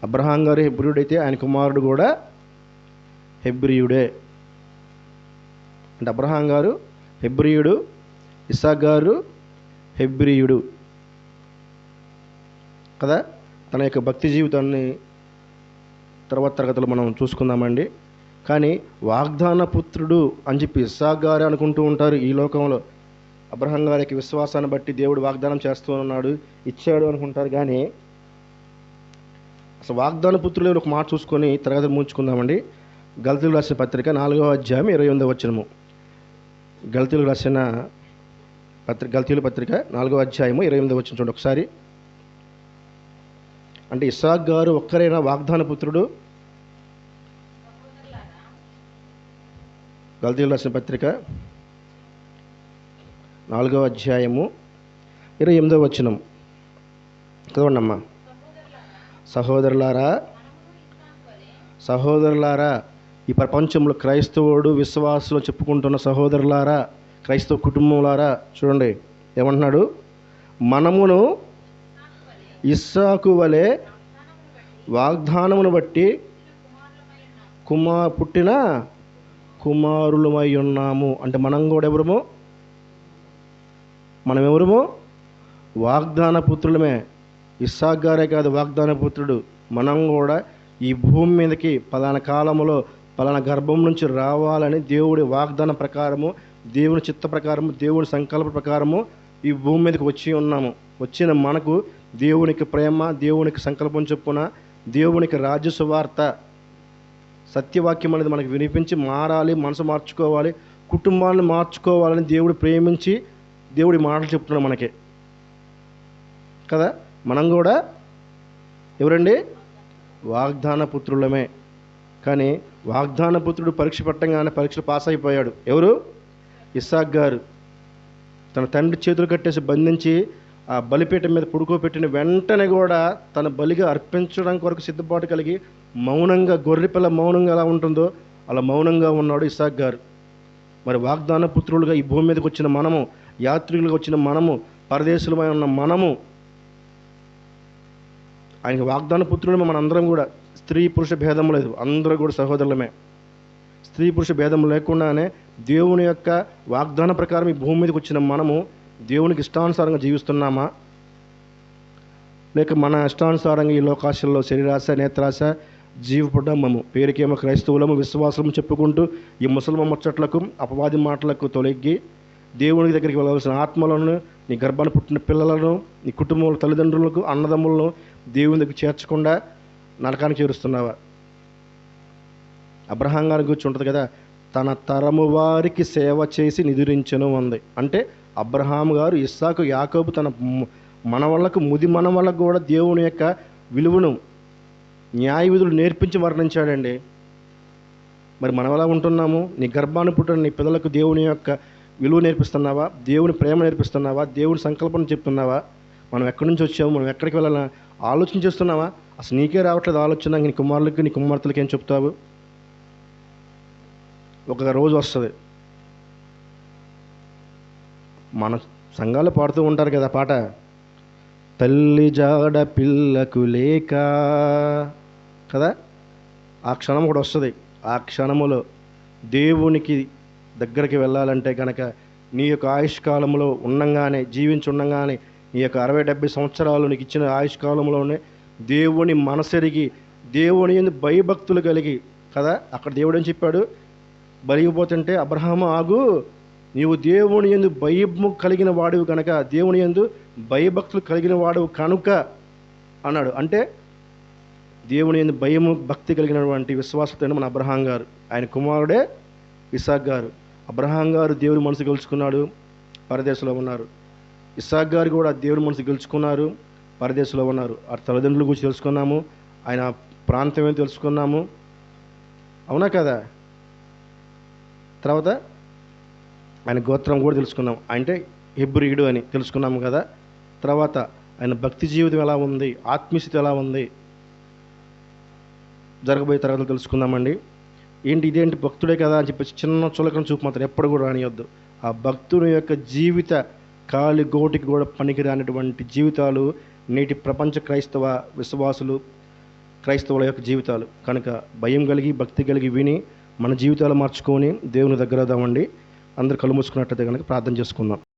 అబ్రహాం గారు హెబ్రీయుడు అయితే ఆయన కుమారుడు కూడా హెబ్రీయుడే. అంటే అబ్రహాం గారు హెబ్రీయుడు, ఇస్సాకు గారు హెబ్రీయుడు కదా. తన యొక్క భక్తి జీవితాన్ని తర్వాత తరగతిలో మనం చూసుకుందామండి. కానీ వాగ్దాన పుత్రుడు అని చెప్పి ఇస్సాకు గారు అనుకుంటూ ఉంటారు ఈ లోకంలో. అబ్రహాం గారికి విశ్వాసాన్ని బట్టి దేవుడు వాగ్దానం చేస్తూ ఉన్నాడు, ఇచ్చాడు అనుకుంటారు. కానీ అసలు వాగ్దాన పుత్రులు ఒక మాట చూసుకొని తరగతి ముగించుకుందామండి. గలతీయులకు రాసిన పత్రిక 4వ అధ్యాయం 28వ వచనము. గలతీయులకు రాసిన గలతీయుల పత్రిక 4వ అధ్యాయము 28వ వచనం చూడండి ఒకసారి. అంటే ఇస్సాకు గారు ఒక్కరైనా వాగ్దాన పుత్రుడు? గలతీయులకు రాసిన పత్రిక 4వ అధ్యాయము 28వ వచనం చదవండమ్మా. సహోదరులారా, ఈ ప్రపంచంలో క్రైస్తవుడు విశ్వాసులు చెప్పుకుంటున్న సహోదరులారా, క్రైస్తవ కుటుంబంలారా, చూడండి ఏమంటున్నాడు? మనమును ఇస్సాకు వలె వాగ్దానమును బట్టి పుట్టిన కుమారులమై ఉన్నాము. అంటే మనం కూడా ఎవరము? మనం ఎవరము? వాగ్దాన పుత్రులమే. ఇస్సాకు గారే కాదు వాగ్దాన పుత్రుడు. మనం కూడా ఈ భూమి మీదకి పలానా కాలంలో పలానా గర్భం నుంచి రావాలని దేవుడి వాగ్దానం ప్రకారము, దేవుని చిత్త ప్రకారము, దేవుని సంకల్ప ప్రకారము ఈ భూమి మీదకి వచ్చి ఉన్నాము. వచ్చిన మనకు దేవునికి ప్రేమ, దేవునికి సంకల్పం చొప్పున దేవునికి రాజ్య సువార్త సత్యవాక్యం అనేది మనకు వినిపించి మారాలి, మనసు మార్చుకోవాలి, కుటుంబాన్ని మార్చుకోవాలని దేవుడు ప్రేమించి దేవుడి మాటలు చెప్తున్నాడు మనకి కదా. మనం కూడా ఎవరండి? వాగ్దాన పుత్రులమే. కానీ వాగ్దాన పుత్రుడు పరీక్ష పెట్టంగానే పరీక్షలు పాస్ అయిపోయాడు. ఎవరు? ఇస్సాకు గారు. తన తండ్రి చేతులు కట్టేసి బంధించి ఆ బలిపీఠం మీద పుడుకోబెట్టిన వెంటనే కూడా తన బలిగా అర్పించడం కొరకు సిద్ధపాటు కలిగి మౌనంగా, గొర్రెపిల్ల మౌనంగా ఎలా ఉంటుందో అలా మౌనంగా ఉన్నాడు ఇస్సాకు గారు. మరి వాగ్దాన పుత్రులుగా ఈ భూమి మీదకి వచ్చిన మనము, యాత్రికులుగా వచ్చిన మనము, పరదేశులమై ఉన్న మనము, ఆయనకి వాగ్దాన పుత్రులమే. మనందరం కూడా స్త్రీ పురుష భేదం లేదు, అందరూ కూడా సహోదరులమే. స్త్రీ పురుష భేదం లేకుండానే దేవుని యొక్క వాగ్దాన ప్రకారం ఈ భూమి మీదకి వచ్చిన మనము దేవునికి ఇష్టానుసారంగా జీవిస్తున్నామా, లేక మన ఇష్టానుసారంగా ఈ లోకాశల్లో శరీరాశ, నేత్రాశ జీవపడ్డము? పేరుకేమో క్రైస్తవులము, విశ్వాసము చెప్పుకుంటూ ఈ ముసలిమ ముచ్చట్లకు, అపవాది మాటలకు తొలగి దేవుని దగ్గరికి వెళ్ళవలసిన ఆత్మలను, నీ గర్భాన్ని పుట్టిన పిల్లలను, నీ కుటుంబంలో తల్లిదండ్రులకు, అన్నదమ్ములను దేవుని దగ్గర చేర్చకుండా నరకానికి చేరుస్తున్నావా? అబ్రహాం గారి గురించి ఉంటుంది కదా, తన తరము వారికి సేవ చేసి నిదురించను ఉంది. అంటే అబ్రహాం గారు, ఇస్సాకు, యాకోబు తన మనవళ్లకు, ముది మనవళ్ళకు కూడా దేవుని యొక్క విలువను, న్యాయ విధులు నేర్పించి వర్ణించాడండి. మరి మనం ఎలా ఉంటున్నాము? నీ గర్భాన్ని పుట్టిన నీ పిల్లలకు దేవుని యొక్క విలువ నేర్పిస్తున్నావా? దేవుని ప్రేమ నేర్పిస్తున్నావా? దేవుని సంకల్పం చెప్తున్నావా? మనం ఎక్కడి నుంచి వచ్చాము, మనం ఎక్కడికి వెళ్ళాలని ఆలోచన చేస్తున్నావా? అసలు నీకే రావట్లేదు ఆలోచన. నీ కుమారులకి, నీ కుమార్తెలకి ఏం చెప్తావు? ఒక రోజు వస్తుంది, మన సంఘాలు పాడుతూ ఉంటారు కదా పాట, తల్లి జాడ పిల్లకు లేక కదా. ఆ క్షణం కూడా వస్తుంది. ఆ క్షణములో దేవునికి దగ్గరికి వెళ్ళాలంటే కనుక నీ యొక్క ఆయుష్కాలంలో ఉండంగానే, జీవించి ఉండంగానే, నీ యొక్క 60-70 సంవత్సరాలు నీకు ఇచ్చిన ఆయుష్కాలంలోనే దేవుని మనసెరిగి, దేవుని యందు భయభక్తులు కలిగి కదా. అక్కడ దేవుడు ఏం చెప్పాడు? బలిగిపోతుంటే అబ్రహాము ఆగు, నీవు దేవుని యందు భయము కలిగిన వాడివి కనుక, దేవుని యందు భయభక్తులు కలిగిన వాడు కనుక అన్నాడు. అంటే దేవుని యందు భయము, భక్తి కలిగినటువంటి విశ్వాసతో మన అబ్రహాం గారు, ఆయన కుమారుడే ఇస్సాకు గారు. అబ్రహాం గారు దేవుని మనసు గెలుచుకున్నాడు, పరదేశంలో ఉన్నారు. ఇస్సాకు గారు కూడా దేవుని మనసు గెలుచుకున్నారు, పరదేశంలో ఉన్నారు. ఆ తల్లిదండ్రుల గురించి తెలుసుకున్నాము, ఆయన ప్రాంతం ఏమో తెలుసుకున్నాము, అవునా కదా. తర్వాత ఆయన గోత్రం కూడా తెలుసుకున్నాం, అంటే హెబ్రీయుడు అని తెలుసుకున్నాము కదా. తర్వాత ఆయన భక్తి జీవితం ఎలా ఉంది, ఆత్మీయస్థితి ఎలా ఉంది, జరగబోయే తరగతులు తెలుసుకుందామండి. ఏంటి ఇదేంటి భక్తుడే కదా అని చెప్పేసి చిన్న చులకన చూపు మాత్రం ఎప్పుడు కూడా రానియొద్దు. ఆ భక్తుని యొక్క జీవిత కాలి గోటికి కూడా పనికిరానటువంటి జీవితాలు నేటి ప్రపంచ క్రైస్తవ విశ్వాసులు, క్రైస్తవుల యొక్క జీవితాలు. కనుక భయం కలిగి, భక్తి కలిగి విని మన జీవితాలు మార్చుకొని దేవుని దగ్గర అవుదామండి. అందరు కళ్ళు మూసుకున్నట్లయితే కనుక ప్రార్థన చేసుకుందాం.